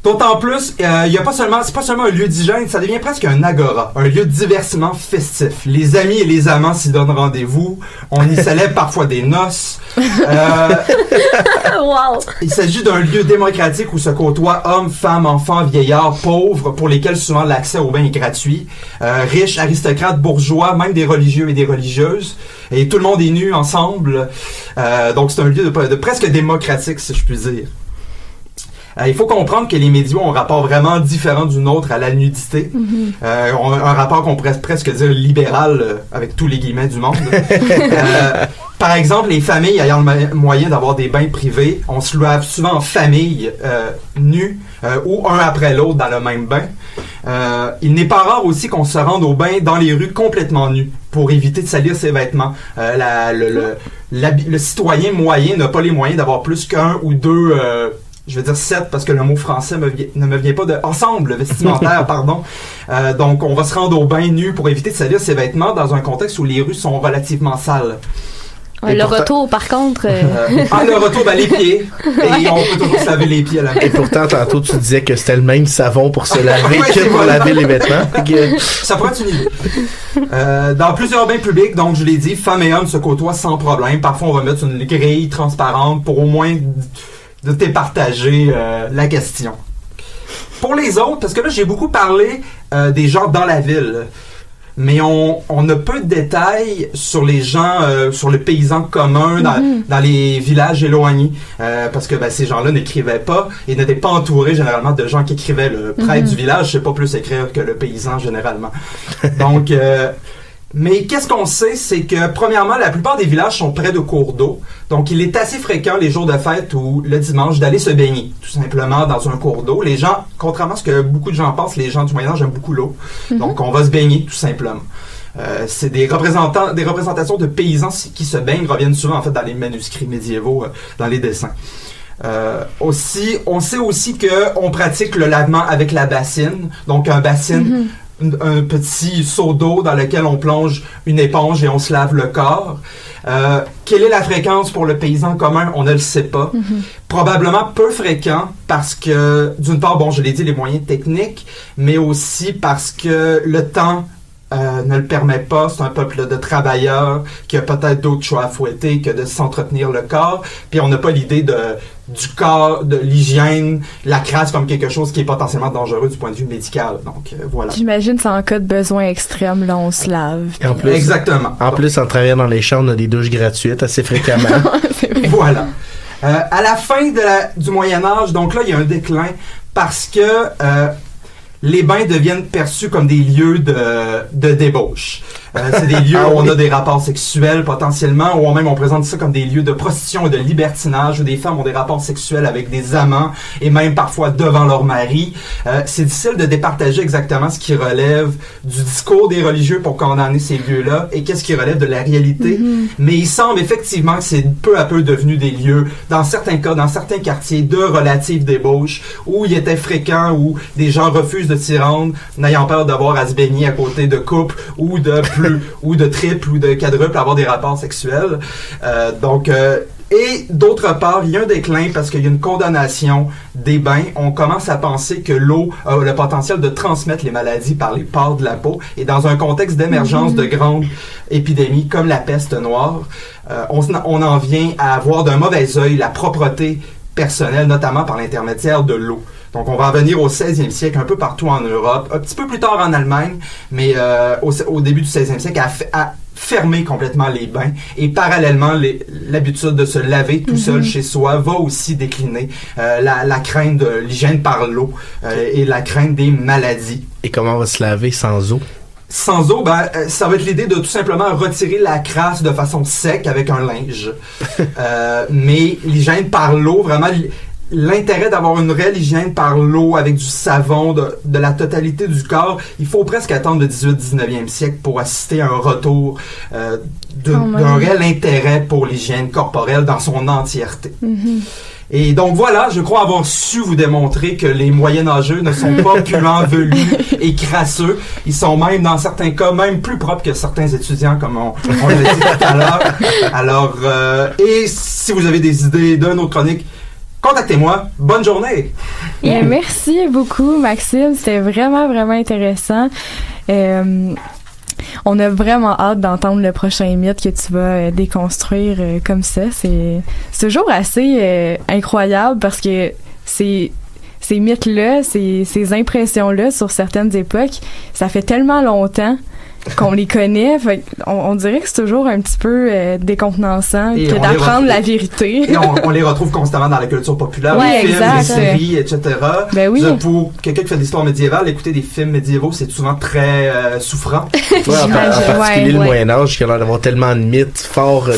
D'autant plus, c'est pas seulement un lieu d'hygiène, ça devient presque un agora, un lieu de divertissement festif. Les amis et les amants s'y donnent rendez-vous. On y célèbre parfois des noces. Wow. Il s'agit d'un lieu démocratique où se côtoient hommes, femmes, enfants, vieillards, pauvres, pour lesquels souvent l'accès au bain est gratuit. Riches, aristocrates, bourgeois, même des religieux et des religieuses. Et tout le monde est nu ensemble. Donc c'est un lieu de presque démocratique, si je puis dire. Il faut comprendre que les médias ont un rapport vraiment différent du nôtre à la nudité. Un rapport qu'on pourrait presque dire libéral, avec tous les guillemets du monde. Par exemple, les familles ayant le moyen d'avoir des bains privés, on se lave souvent en famille, nus, ou un après l'autre dans le même bain. Il n'est pas rare aussi qu'on se rende au bain dans les rues complètement nus pour éviter de salir ses vêtements. Le citoyen moyen n'a pas les moyens d'avoir plus qu'un ou deux... je veux dire 7 parce que le mot français ne me vient pas de ensemble vestimentaire, pardon. Donc, on va se rendre au bain nu pour éviter de salir ses vêtements dans un contexte où les rues sont relativement sales. Ouais, le retour, par contre... le retour, les pieds. Et on peut toujours se laver les pieds à la main. Et pourtant, tantôt, tu disais que c'était le même savon pour se laver que pour laver les vêtements. Ça pourrait être une idée. Dans plusieurs bains publics, donc je l'ai dit, femmes et hommes se côtoient sans problème. Parfois, on va mettre une grille transparente pour au moins... de départager la question. Pour les autres, parce que là, j'ai beaucoup parlé des gens dans la ville, mais on a peu de détails sur les gens, sur le paysan commun dans les villages éloignés, parce que ces gens-là n'écrivaient pas et n'étaient pas entourés généralement de gens qui écrivaient. Le prêtre du village sait pas plus écrire que le paysan généralement. Donc... mais qu'est-ce qu'on sait, c'est que, premièrement, la plupart des villages sont près de cours d'eau. Donc, il est assez fréquent les jours de fête ou le dimanche d'aller se baigner, tout simplement, dans un cours d'eau. Les gens, contrairement à ce que beaucoup de gens pensent, les gens du Moyen-Âge aiment beaucoup l'eau. Donc, on va se baigner, tout simplement. C'est des représentations de paysans qui se baignent reviennent souvent, en fait, dans les manuscrits médiévaux, dans les dessins. On sait aussi qu'on pratique le lavement avec la bassine. Donc, un bassine... un petit seau d'eau dans lequel on plonge une éponge et on se lave le corps. Quelle est la fréquence pour le paysan commun? On ne le sait pas. Probablement peu fréquent parce que, d'une part, je l'ai dit, les moyens techniques, mais aussi parce que le temps ne le permet pas. C'est un peuple de travailleurs qui a peut-être d'autres choix à fouetter que de s'entretenir le corps. Puis on n'a pas l'idée du corps, de l'hygiène, la crasse comme quelque chose qui est potentiellement dangereux du point de vue médical. Donc, voilà. J'imagine c'est en cas de besoin extrême, là, on se lave. Et en plus, exactement. En plus, en travaillant dans les champs, on a des douches gratuites assez fréquemment. Voilà. À la fin du Moyen-Âge, donc là, il y a un déclin parce que les bains deviennent perçus comme des lieux de débauche. C'est des lieux où on a des rapports sexuels potentiellement, ou même on présente ça comme des lieux de prostitution et de libertinage, où des femmes ont des rapports sexuels avec des amants, et même parfois devant leur mari. C'est difficile de départager exactement ce qui relève du discours des religieux pour condamner ces lieux-là, et qu'est-ce qui relève de la réalité. Mais il semble effectivement que c'est peu à peu devenu des lieux, dans certains cas, dans certains quartiers, de relative débauche, où il était fréquent, où des gens refusent de s'y rendre, n'ayant peur d'avoir à se baigner à côté de couples, ou de ou de triples ou de quadruples, avoir des rapports sexuels. Et d'autre part, il y a un déclin parce qu'il y a une condamnation des bains. On commence à penser que l'eau a le potentiel de transmettre les maladies par les pores de la peau. Et dans un contexte d'émergence de grandes épidémies comme la peste noire, on en vient à voir d'un mauvais œil la propreté personnelle, notamment par l'intermédiaire de l'eau. Donc, on va en venir au 16e siècle, un peu partout en Europe, un petit peu plus tard en Allemagne, mais au début du 16e siècle, à fermer complètement les bains et parallèlement l'habitude de se laver tout seul chez soi va aussi décliner la crainte de l'hygiène par l'eau et la crainte des maladies. Et comment on va se laver sans eau? Sans eau, ça va être l'idée de tout simplement retirer la crasse de façon sec avec un linge. Mais l'hygiène par l'eau, vraiment, l'intérêt d'avoir une réelle hygiène par l'eau avec du savon de la totalité du corps, il faut presque attendre le 18-19e siècle pour assister à un retour d'un réel intérêt pour l'hygiène corporelle dans son entièreté. Et donc voilà, je crois avoir su vous démontrer que les moyenâgeux ne sont pas puants, velus et crasseux. Ils sont même, dans certains cas, même plus propres que certains étudiants, comme on l'a dit tout à l'heure. Alors, et si vous avez des idées d'une autre chronique, contactez-moi. Bonne journée! Merci beaucoup, Maxime. C'était vraiment, vraiment intéressant. On a vraiment hâte d'entendre le prochain mythe que tu vas déconstruire comme ça. C'est toujours assez incroyable parce que ces mythes-là, ces impressions-là sur certaines époques, ça fait tellement longtemps qu'on les connaît. Fait on dirait que c'est toujours un petit peu décontenançant que d'apprendre la vérité. Et on les retrouve constamment dans la culture populaire, les films, les séries, etc. Ben oui. Pour quelqu'un qui fait de l'histoire médiévale, écouter des films médiévaux, c'est souvent très souffrant. En particulier le Moyen-Âge, qui a l'air d'avoir tellement de mythes forts.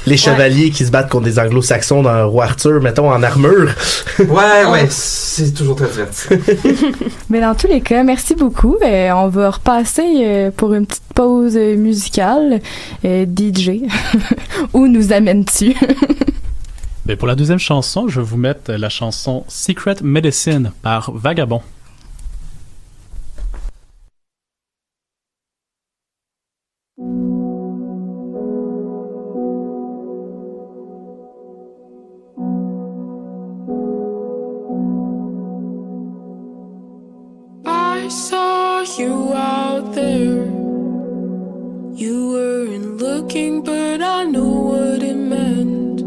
Les chevaliers qui se battent contre des anglo-saxons dans Roi Arthur, mettons, en armure. C'est toujours très divertissant. Mais dans tous les cas, merci beaucoup. On va repasser pour une petite pause musicale. DJ, où nous amènes-tu? Ben pour la deuxième chanson, je vais vous mettre la chanson Secret Medicine par Vagabond. I saw you out there. You weren't looking, but I knew what it meant.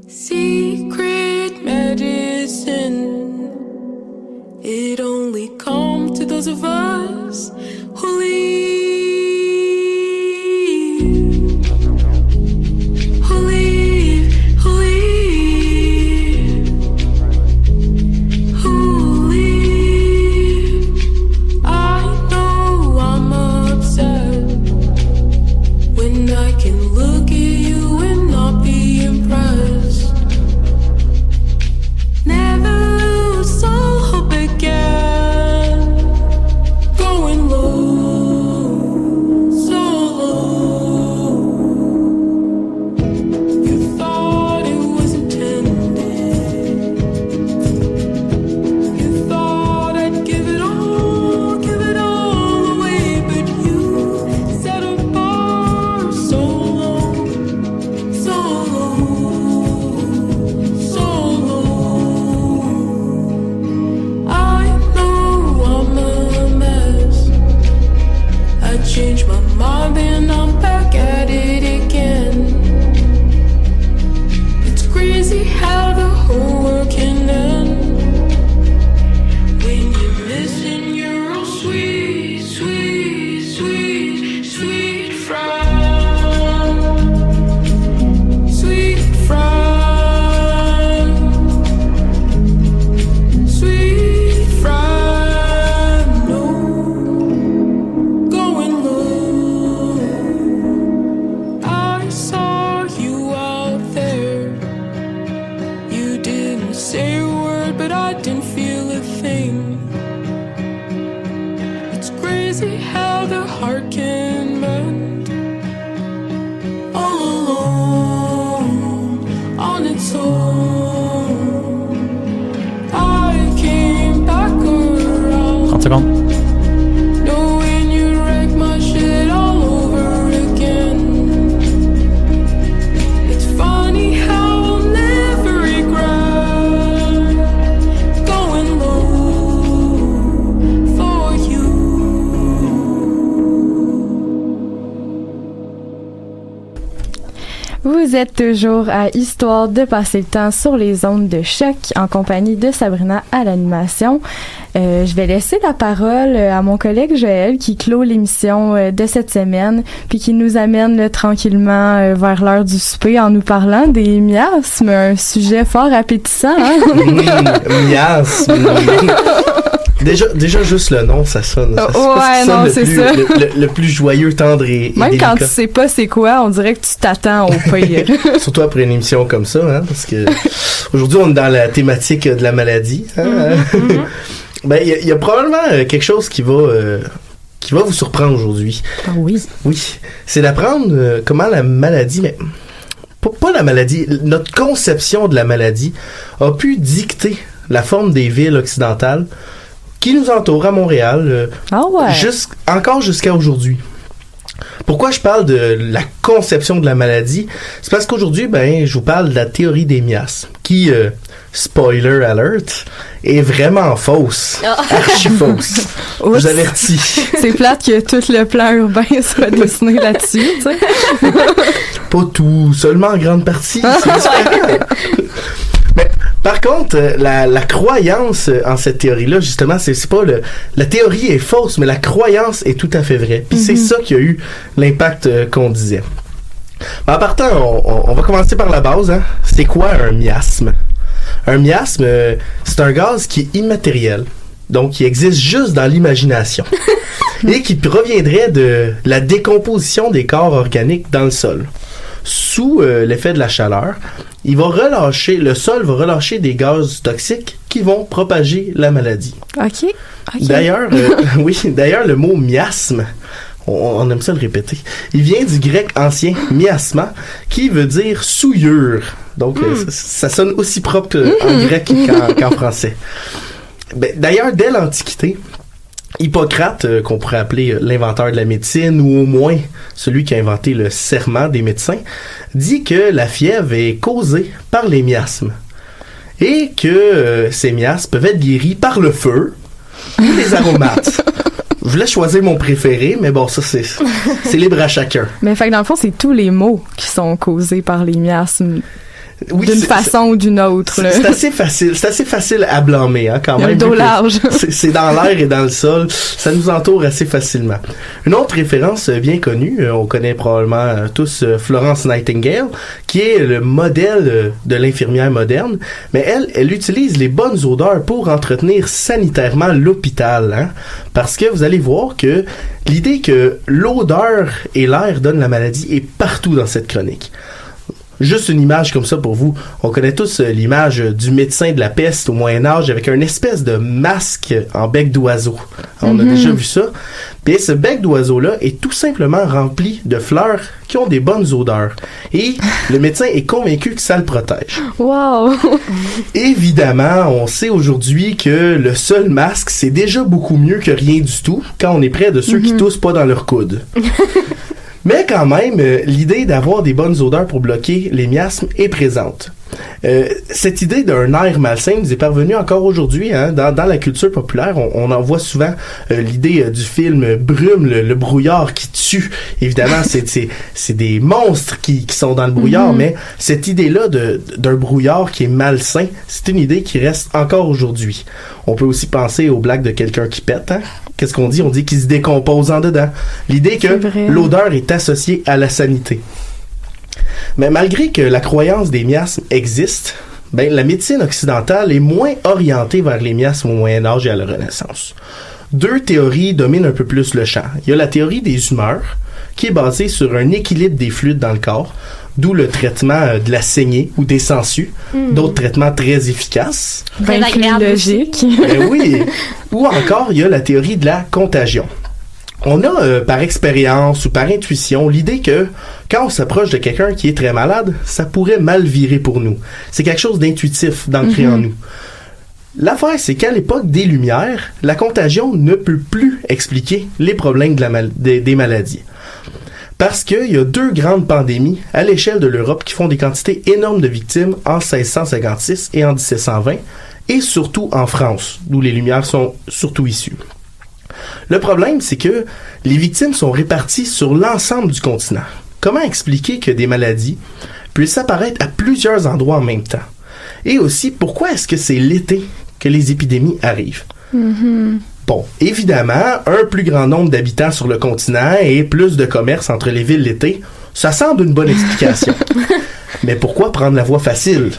Secret medicine. It only comes to those of us who leave. Vous êtes toujours à Histoire de passer le temps sur les ondes de choc en compagnie de Sabrina à l'animation. Je vais laisser la parole à mon collègue Joël qui clôt l'émission de cette semaine puis qui nous amène là, tranquillement vers l'heure du souper en nous parlant des miasmes, un sujet fort appétissant. Hein? Miasmes. Déjà juste le nom, ça sonne. Le plus joyeux, tendre et même délicat. Quand tu sais pas c'est quoi, on dirait que tu t'attends au pire. Surtout après une émission comme ça, hein, parce que aujourd'hui on est dans la thématique de la maladie. Hein? Ben il y a probablement quelque chose qui va vous surprendre aujourd'hui. Ah oui. Oui, c'est d'apprendre comment la maladie, mais pas la maladie, notre conception de la maladie a pu dicter la forme des villes occidentales qui nous entourent à Montréal, encore jusqu'à aujourd'hui. Pourquoi je parle de la conception de la maladie? C'est parce qu'aujourd'hui, je vous parle de la théorie des miasmes, qui, spoiler alert, est vraiment fausse. Archi fausse. Je vous avertis. C'est plate que tout le plan urbain soit dessiné là-dessus, tu sais. Pas tout, seulement en grande partie. Mais par contre, la croyance en cette théorie-là, justement, c'est pas la théorie est fausse, mais la croyance est tout à fait vraie. Puis c'est ça qui a eu l'impact qu'on disait. En partant, on va commencer par la base. Hein. C'est quoi un miasme? Un miasme, c'est un gaz qui est immatériel, donc qui existe juste dans l'imagination, et qui proviendrait de la décomposition des corps organiques dans le sol. Sous l'effet de la chaleur, le sol va relâcher des gaz toxiques qui vont propager la maladie. OK. D'ailleurs, d'ailleurs, le mot miasme, on aime ça le répéter, il vient du grec ancien miasma, qui veut dire souillure. Donc, ça sonne aussi propre en grec qu'en français. D'ailleurs, dès l'Antiquité, Hippocrate, qu'on pourrait appeler l'inventeur de la médecine, ou au moins celui qui a inventé le serment des médecins, dit que la fièvre est causée par les miasmes et que ces miasmes peuvent être guéris par le feu ou les aromates. Je voulais choisir mon préféré, mais bon, ça, c'est libre à chacun. Mais fait que dans le fond, c'est tous les maux qui sont causés par les miasmes. Oui, d'une façon ou d'une autre. C'est assez facile à blâmer, hein, quand même. Il y a le dos large. C'est dans l'air et dans le sol. Ça nous entoure assez facilement. Une autre référence bien connue, on connaît probablement tous Florence Nightingale, qui est le modèle de l'infirmière moderne, mais elle utilise les bonnes odeurs pour entretenir sanitairement l'hôpital, hein, parce que vous allez voir que l'idée que l'odeur et l'air donnent la maladie est partout dans cette chronique. Juste une image comme ça pour vous. On connaît tous l'image du médecin de la peste au Moyen-Âge avec un espèce de masque en bec d'oiseau. On a déjà vu ça. Puis ce bec d'oiseau-là est tout simplement rempli de fleurs qui ont des bonnes odeurs. Et le médecin est convaincu que ça le protège. Wow! Évidemment, on sait aujourd'hui que le seul masque, c'est déjà beaucoup mieux que rien du tout quand on est près de ceux qui toussent pas dans leur coude. Mais quand même, l'idée d'avoir des bonnes odeurs pour bloquer les miasmes est présente. Cette idée d'un air malsain nous est parvenue encore aujourd'hui, hein, dans la culture populaire. On en voit souvent l'idée du film Brume, le brouillard qui tue. Évidemment, c'est des monstres qui sont dans le brouillard, mais cette idée-là d'un brouillard qui est malsain, c'est une idée qui reste encore aujourd'hui. On peut aussi penser aux blagues de quelqu'un qui pète, hein. Qu'est-ce qu'on dit? On dit qu'il se décompose en dedans. L'idée que l'odeur est associée à la sanité. Mais malgré que la croyance des miasmes existe, la médecine occidentale est moins orientée vers les miasmes au Moyen-Âge et à la Renaissance. Deux théories dominent un peu plus le champ. Il y a la théorie des humeurs, qui est basée sur un équilibre des fluides dans le corps, d'où le traitement de la saignée ou des sangsues, d'autres traitements très efficaces. Bien plus logique. Oui. Ou encore, il y a la théorie de la contagion. On a, par expérience ou par intuition, l'idée que quand on s'approche de quelqu'un qui est très malade, ça pourrait mal virer pour nous. C'est quelque chose d'intuitif, d'ancré en nous. L'affaire, c'est qu'à l'époque des Lumières, la contagion ne peut plus expliquer les problèmes des maladies. Parce qu'il y a deux grandes pandémies à l'échelle de l'Europe qui font des quantités énormes de victimes en 1656 et en 1720, et surtout en France, d'où les Lumières sont surtout issues. Le problème, c'est que les victimes sont réparties sur l'ensemble du continent. Comment expliquer que des maladies puissent apparaître à plusieurs endroits en même temps? Et aussi, pourquoi est-ce que c'est l'été que les épidémies arrivent? Bon, évidemment, un plus grand nombre d'habitants sur le continent et plus de commerce entre les villes l'été, ça semble une bonne explication. Mais pourquoi prendre la voie facile?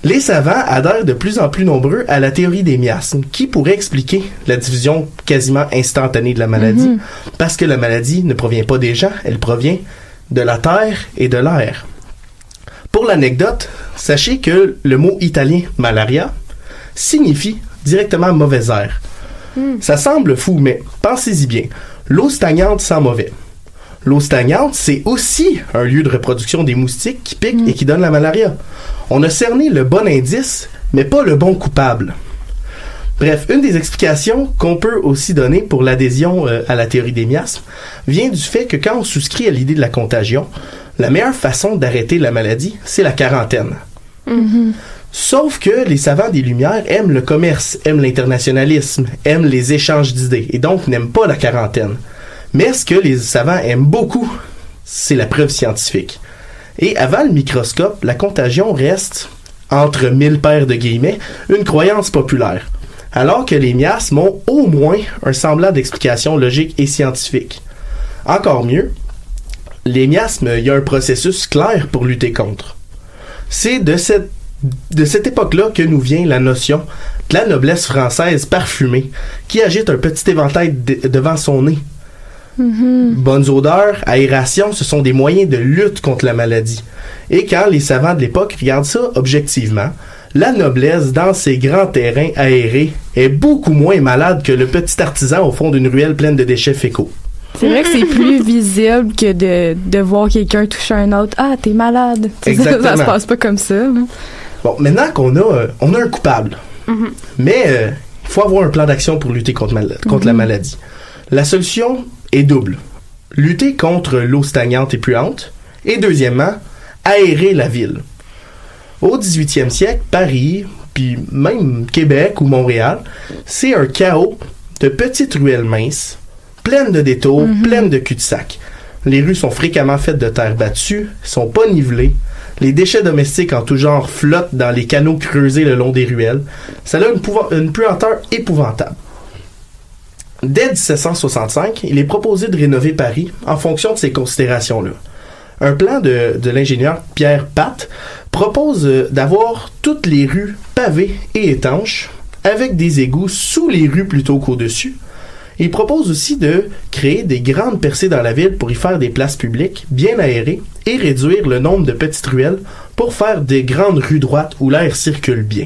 Les savants adhèrent de plus en plus nombreux à la théorie des miasmes, qui pourrait expliquer la division quasiment instantanée de la maladie, parce que la maladie ne provient pas des gens, elle provient de la terre et de l'air. Pour l'anecdote, sachez que le mot italien malaria signifie directement mauvais air. Ça semble fou, mais pensez-y bien. L'eau stagnante sent mauvais. L'eau stagnante, c'est aussi un lieu de reproduction des moustiques qui piquent et qui donnent la malaria. On a cerné le bon indice, mais pas le bon coupable. Bref, une des explications qu'on peut aussi donner pour l'adhésion à la théorie des miasmes vient du fait que quand on souscrit à l'idée de la contagion, la meilleure façon d'arrêter la maladie, c'est la quarantaine. Sauf que les savants des Lumières aiment le commerce, aiment l'internationalisme, aiment les échanges d'idées, et donc n'aiment pas la quarantaine. Mais ce que les savants aiment beaucoup, c'est la preuve scientifique. Et avant le microscope, la contagion reste, entre 1000 paires de guillemets, une croyance populaire. Alors que les miasmes ont au moins un semblant d'explication logique et scientifique. Encore mieux, les miasmes, il y a un processus clair pour lutter contre. C'est de cette époque-là que nous vient la notion de la noblesse française parfumée, qui agite un petit éventail devant son nez. Bonnes odeurs, aération, ce sont des moyens de lutte contre la maladie. Et quand les savants de l'époque regardent ça objectivement, la noblesse, dans ses grands terrains aérés, est beaucoup moins malade que le petit artisan au fond d'une ruelle pleine de déchets fécaux. C'est vrai que c'est plus visible que de voir quelqu'un toucher un autre. Ah, t'es malade. Exactement. Ça se passe pas comme ça. Là. Bon, maintenant qu'on a un coupable, mais il faut avoir un plan d'action pour lutter contre la maladie. La solution est double. Lutter contre l'eau stagnante et puante, et deuxièmement, aérer la ville. Au 18e siècle, Paris, puis même Québec ou Montréal, c'est un chaos de petites ruelles minces, pleines de détours, pleines de cul-de-sac. Les rues sont fréquemment faites de terre battue, sont pas nivelées, les déchets domestiques en tout genre flottent dans les canaux creusés le long des ruelles. Ça a une puanteur épouvantable. Dès 1765, il est proposé de rénover Paris en fonction de ces considérations-là. Un plan de l'ingénieur Pierre Patte propose d'avoir toutes les rues pavées et étanches, avec des égouts sous les rues plutôt qu'au-dessus. Il propose aussi de créer des grandes percées dans la ville pour y faire des places publiques bien aérées et réduire le nombre de petites ruelles pour faire des grandes rues droites où l'air circule bien.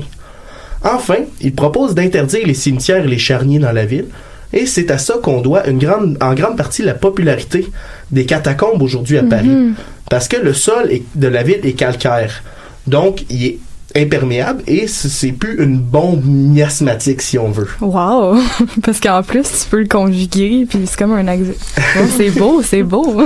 Enfin, il propose d'interdire les cimetières et les charniers dans la ville. Et c'est à ça qu'on doit en grande partie la popularité des catacombes aujourd'hui à Paris. Parce que le sol de la ville est calcaire. Donc, il est imperméable et c'est plus une bombe miasmatique, si on veut. Wow! Parce qu'en plus, tu peux le conjuguer, puis c'est comme un... c'est beau, c'est beau!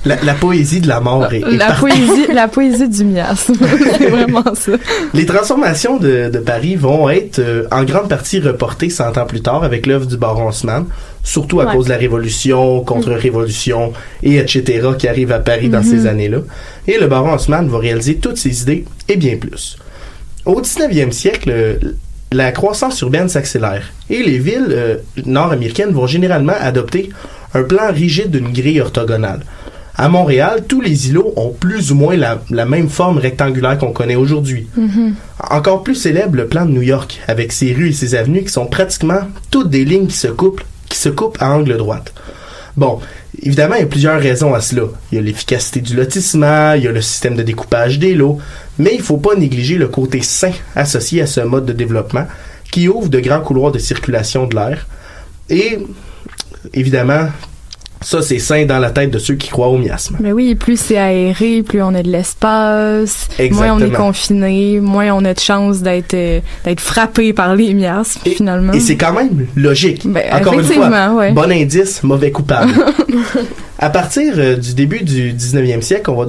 La poésie de la mort est la poésie du miasme. C'est vraiment ça. Les transformations de Paris vont être en grande partie reportées 100 ans plus tard avec l'œuvre du baron Haussmann, surtout à cause de la Révolution, contre-révolution, et etc. qui arrive à Paris dans ces années-là. Et le baron Haussmann va réaliser toutes ces idées et bien plus. Au 19e siècle, la croissance urbaine s'accélère et les villes nord-américaines vont généralement adopter un plan rigide d'une grille orthogonale. À Montréal, tous les îlots ont plus ou moins la même forme rectangulaire qu'on connaît aujourd'hui. Encore plus célèbre, le plan de New York, avec ses rues et ses avenues qui sont pratiquement toutes des lignes qui se coupent à angle droit. Bon, évidemment, il y a plusieurs raisons à cela. Il y a l'efficacité du lotissement, il y a le système de découpage des lots, mais il ne faut pas négliger le côté sain associé à ce mode de développement qui ouvre de grands couloirs de circulation de l'air. Et, évidemment, ça, c'est sain dans la tête de ceux qui croient au miasme. Mais oui, plus c'est aéré, plus on a de l'espace, Exactement. moins on est confiné, moins on a de chances d'être frappé par les miasmes, finalement. Et c'est quand même logique. Encore une fois, bon indice, mauvais coupable. À partir du début du 19e siècle, on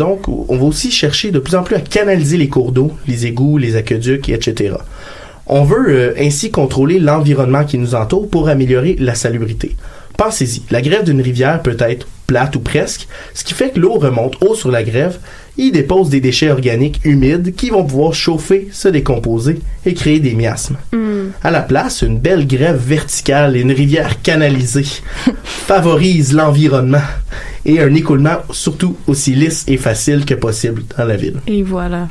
va aussi chercher de plus en plus à canaliser les cours d'eau, les égouts, les aqueducs, etc. On veut ainsi contrôler l'environnement qui nous entoure pour améliorer la salubrité. Pensez-y, la grève d'une rivière peut être plate ou presque, ce qui fait que l'eau remonte haut sur la grève et y dépose des déchets organiques humides qui vont pouvoir chauffer, se décomposer et créer des miasmes. À la place, une belle grève verticale et une rivière canalisée favorisent l'environnement et un écoulement surtout aussi lisse et facile que possible dans la ville. Et voilà.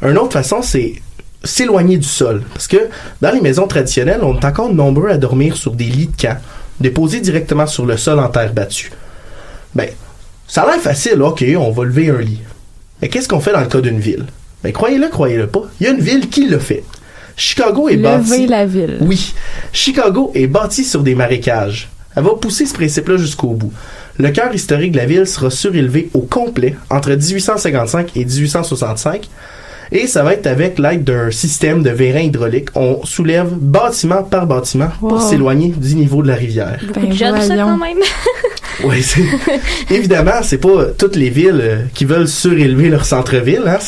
Une autre façon, c'est s'éloigner du sol. Parce que dans les maisons traditionnelles, on est encore nombreux à dormir sur des lits de camp, déposés directement sur le sol en terre battue. Ben, ça a l'air facile, ok, on va lever un lit. Mais qu'est-ce qu'on fait dans le cas d'une ville? Ben, croyez-le pas, il y a une ville qui le fait. Chicago est bâtie... Lever la ville. Oui. Chicago est bâtie sur des marécages. Elle va pousser ce principe-là jusqu'au bout. Le cœur historique de la ville sera surélevé au complet entre 1855 et 1865. Et ça va être avec l'aide d'un système de vérins hydrauliques. On soulève bâtiment par bâtiment pour s'éloigner du niveau de la rivière. Beaucoup de jobs, ça, quand même. Oui, évidemment, c'est pas toutes les villes qui veulent surélever leur centre-ville. Hein,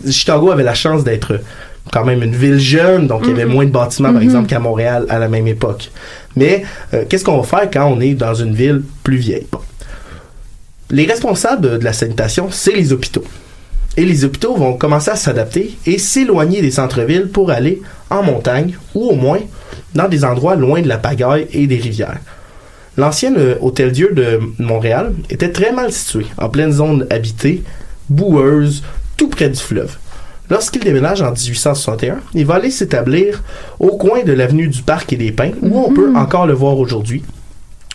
Chicago avait la chance d'être quand même une ville jeune, donc il y avait moins de bâtiments, par exemple, qu'à Montréal à la même époque. Mais qu'est-ce qu'on va faire quand on est dans une ville plus vieille? Bon. Les responsables de la sanitation, c'est les hôpitaux. Et les hôpitaux vont commencer à s'adapter et s'éloigner des centres-villes pour aller en montagne ou au moins dans des endroits loin de la pagaille et des rivières. L'ancien Hôtel-Dieu de Montréal était très mal situé, en pleine zone habitée, boueuse, tout près du fleuve. Lorsqu'il déménage en 1861, il va aller s'établir au coin de l'avenue du Parc et des Pins, où on peut encore le voir aujourd'hui.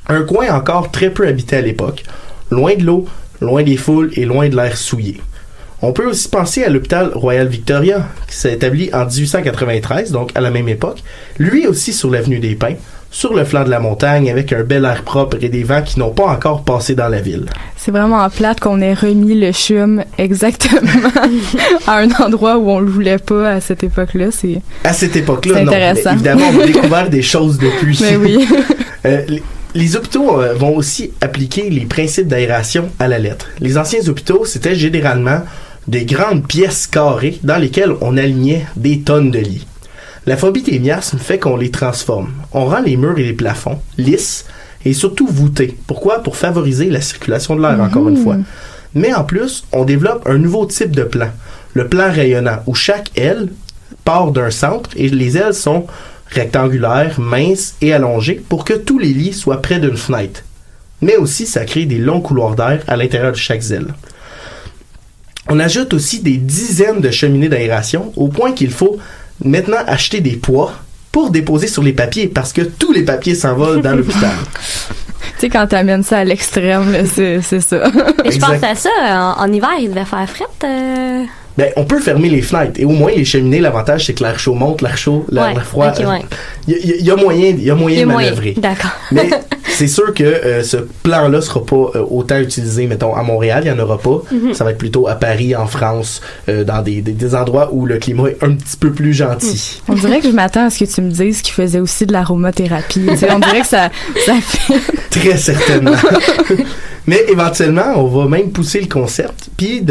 Un coin encore très peu habité à l'époque, loin de l'eau, loin des foules et loin de l'air souillé. On peut aussi penser à l'hôpital Royal Victoria, qui s'est établi en 1893, donc à la même époque, lui aussi sur l'avenue des Pins, sur le flanc de la montagne, avec un bel air propre et des vents qui n'ont pas encore passé dans la ville. C'est vraiment plate qu'on ait remis le CHUM exactement à un endroit où on le voulait pas à cette époque-là. À cette époque-là, c'est non. Intéressant. Mais évidemment, on a découvert des choses depuis. Mais oui. Les hôpitaux vont aussi appliquer les principes d'aération à la lettre. Les anciens hôpitaux, c'était généralement des grandes pièces carrées dans lesquelles on alignait des tonnes de lits. La phobie des miasmes fait qu'on les transforme. On rend les murs et les plafonds lisses et surtout voûtés. Pourquoi? Pour favoriser la circulation de l'air, encore une fois. Mais en plus, on développe un nouveau type de plan. Le plan rayonnant, où chaque aile part d'un centre et les ailes sont rectangulaires, minces et allongées pour que tous les lits soient près d'une fenêtre. Mais aussi, ça crée des longs couloirs d'air à l'intérieur de chaque aile. On ajoute aussi des dizaines de cheminées d'aération au point qu'il faut maintenant acheter des poids pour déposer sur les papiers parce que tous les papiers s'envolent dans l'hôpital. Tu sais, quand t'amènes ça à l'extrême, là, c'est ça. Et je pense à ça, en hiver, il devait faire frette. Ben, on peut fermer les fenêtres. Et au moins, les cheminées, l'avantage, c'est que l'air chaud monte, l'air chaud, l'air froid. Okay, ouais. Il y a moyen de manœuvrer. D'accord. Mais c'est sûr que ce plan-là sera pas autant utilisé, mettons, à Montréal, il n'y en aura pas. Ça va être plutôt à Paris, en France, dans des endroits où le climat est un petit peu plus gentil. On dirait que je m'attends à ce que tu me dises qu'il faisait aussi de l'aromathérapie. On dirait que ça fait... Très certainement. Mais éventuellement, on va même pousser le concept, puis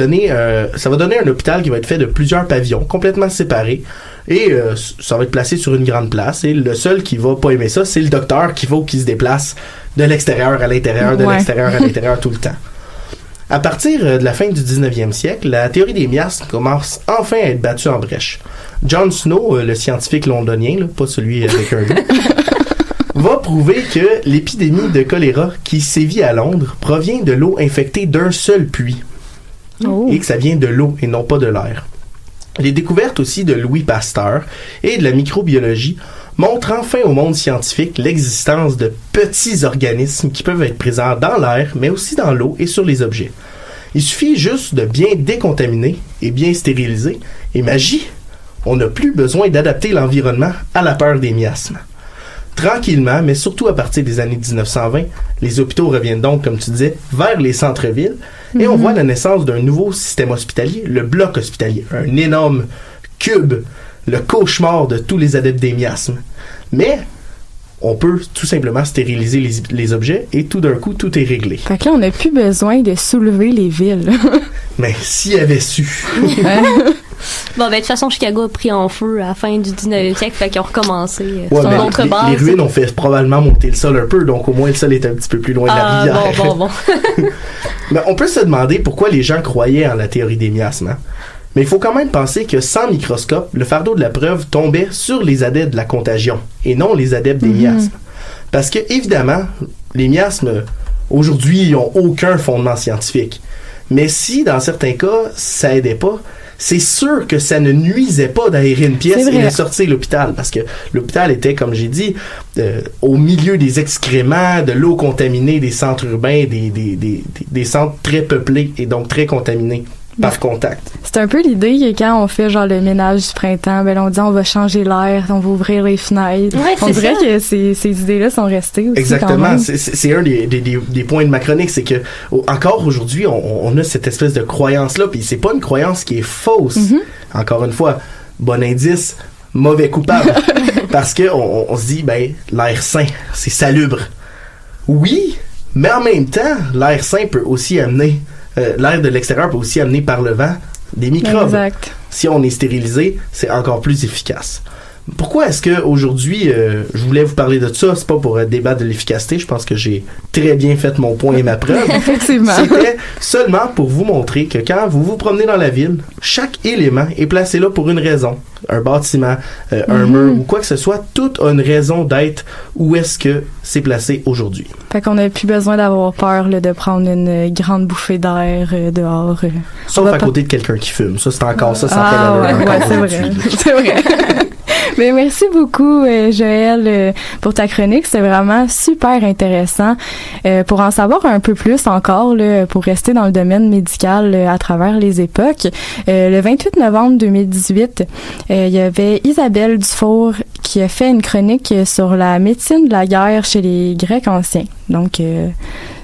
ça va donner un hôpital qui va être fait de plusieurs pavillons, complètement séparés, et ça va être placé sur une grande place. Et le seul qui va pas aimer ça, c'est le docteur qu'il se déplace de l'extérieur à l'intérieur, de l'extérieur à l'intérieur tout le temps. À partir de la fin du 19e siècle, la théorie des miasmes commence enfin à être battue en brèche. John Snow, le scientifique londonien, là, pas celui avec un loup, va prouver que l'épidémie de choléra qui sévit à Londres provient de l'eau infectée d'un seul puits. Et que ça vient de l'eau et non pas de l'air. Les découvertes aussi de Louis Pasteur et de la microbiologie montrent enfin au monde scientifique l'existence de petits organismes qui peuvent être présents dans l'air, mais aussi dans l'eau et sur les objets. Il suffit juste de bien décontaminer et bien stériliser, et magie, on n'a plus besoin d'adapter l'environnement à la peur des miasmes. Tranquillement, mais surtout à partir des années 1920, les hôpitaux reviennent donc, comme tu disais, vers les centres-villes et on voit la naissance d'un nouveau système hospitalier, le bloc hospitalier, un énorme cube, le cauchemar de tous les adeptes des miasmes. Mais on peut tout simplement stériliser les objets et tout d'un coup, tout est réglé. Fait que là, on n'a plus besoin de soulever les villes. Mais s'il avait su... Bon, ben, de toute façon, Chicago a pris en feu à la fin du 19e siècle, fait qu'ils ont recommencé Ouais, sur mais d'autres bases. les ruines ont fait probablement monter le sol un peu, donc au moins le sol est un petit peu plus loin de la rivière. Bon. Mais on peut se demander pourquoi les gens croyaient en la théorie des miasmes. Hein? Mais il faut quand même penser que sans microscope, le fardeau de la preuve tombait sur les adeptes de la contagion et non les adeptes des miasmes. Parce que, évidemment, les miasmes, aujourd'hui, ils n'ont aucun fondement scientifique. Mais si, dans certains cas, ça aidait pas, c'est sûr que ça ne nuisait pas d'aérer une pièce et de sortir l'hôpital. Parce que l'hôpital était, comme j'ai dit, au milieu des excréments, de l'eau contaminée, des centres urbains, des centres très peuplés et donc très contaminés par contact. C'est un peu l'idée que quand on fait genre le ménage du printemps, ben là, on dit on va changer l'air, on va ouvrir les fenêtres. Ouais, on dirait que ces idées-là sont restées aussi. Exactement. C'est un des points de ma chronique, c'est que encore aujourd'hui, on a cette espèce de croyance-là, puis c'est pas une croyance qui est fausse. Encore une fois, bon indice, mauvais coupable. Parce que on se dit, ben, l'air sain, c'est salubre. Oui, mais en même temps, l'air sain peut aussi amener l'air de l'extérieur peut aussi amener par le vent des microbes. Exact. Si on est stérilisé, c'est encore plus efficace. Pourquoi est-ce que aujourd'hui je voulais vous parler de ça? C'est pas pour débattre de l'efficacité. Je pense que j'ai très bien fait mon point et ma preuve. Effectivement. C'était seulement pour vous montrer que quand vous vous promenez dans la ville, chaque élément est placé là pour une raison. Un bâtiment, un mur ou quoi que ce soit, tout a une raison d'être où est-ce que c'est placé aujourd'hui. Fait qu'on n'a plus besoin d'avoir peur là, de prendre une grande bouffée d'air dehors. Sauf à côté de quelqu'un qui fume. Ça, c'est encore ça. C'est vrai. C'est vrai. Mais merci beaucoup, Joël, pour ta chronique. C'était vraiment super intéressant. Pour en savoir un peu plus encore, là, pour rester dans le domaine médical à travers les époques, le 28 novembre 2018, il y avait Isabelle Dufour qui a fait une chronique sur la médecine de la guerre chez les Grecs anciens. Donc,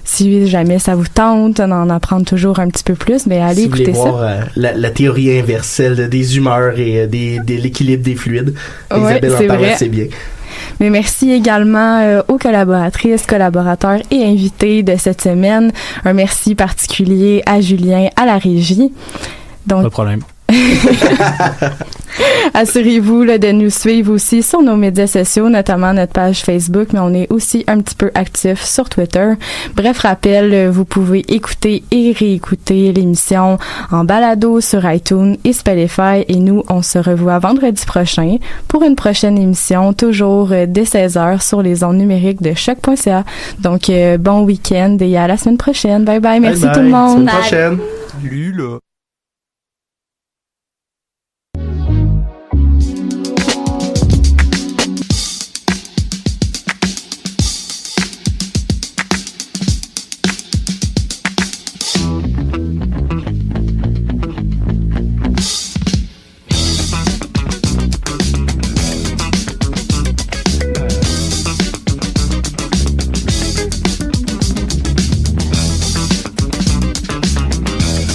si jamais ça vous tente d'en apprendre toujours un petit peu plus, mais allez écouter ça. Si vous voulez voir la théorie inverselle des humeurs et de l'équilibre des fluides, Isabelle en parle assez bien. Mais merci également aux collaboratrices, collaborateurs et invités de cette semaine. Un merci particulier à Julien à la régie. Donc, pas de problème. Assurez-vous là, de nous suivre aussi sur nos médias sociaux, notamment notre page Facebook, mais on est aussi un petit peu actif sur Twitter. Bref, rappel, vous pouvez écouter et réécouter l'émission en balado sur iTunes et Spotify. Et nous, on se revoit vendredi prochain pour une prochaine émission, toujours dès 16h sur les ondes numériques de choc.ca. Donc, bon week-end et à la semaine prochaine. Bye bye. Merci tout le monde. Semaine prochaine. Salut là.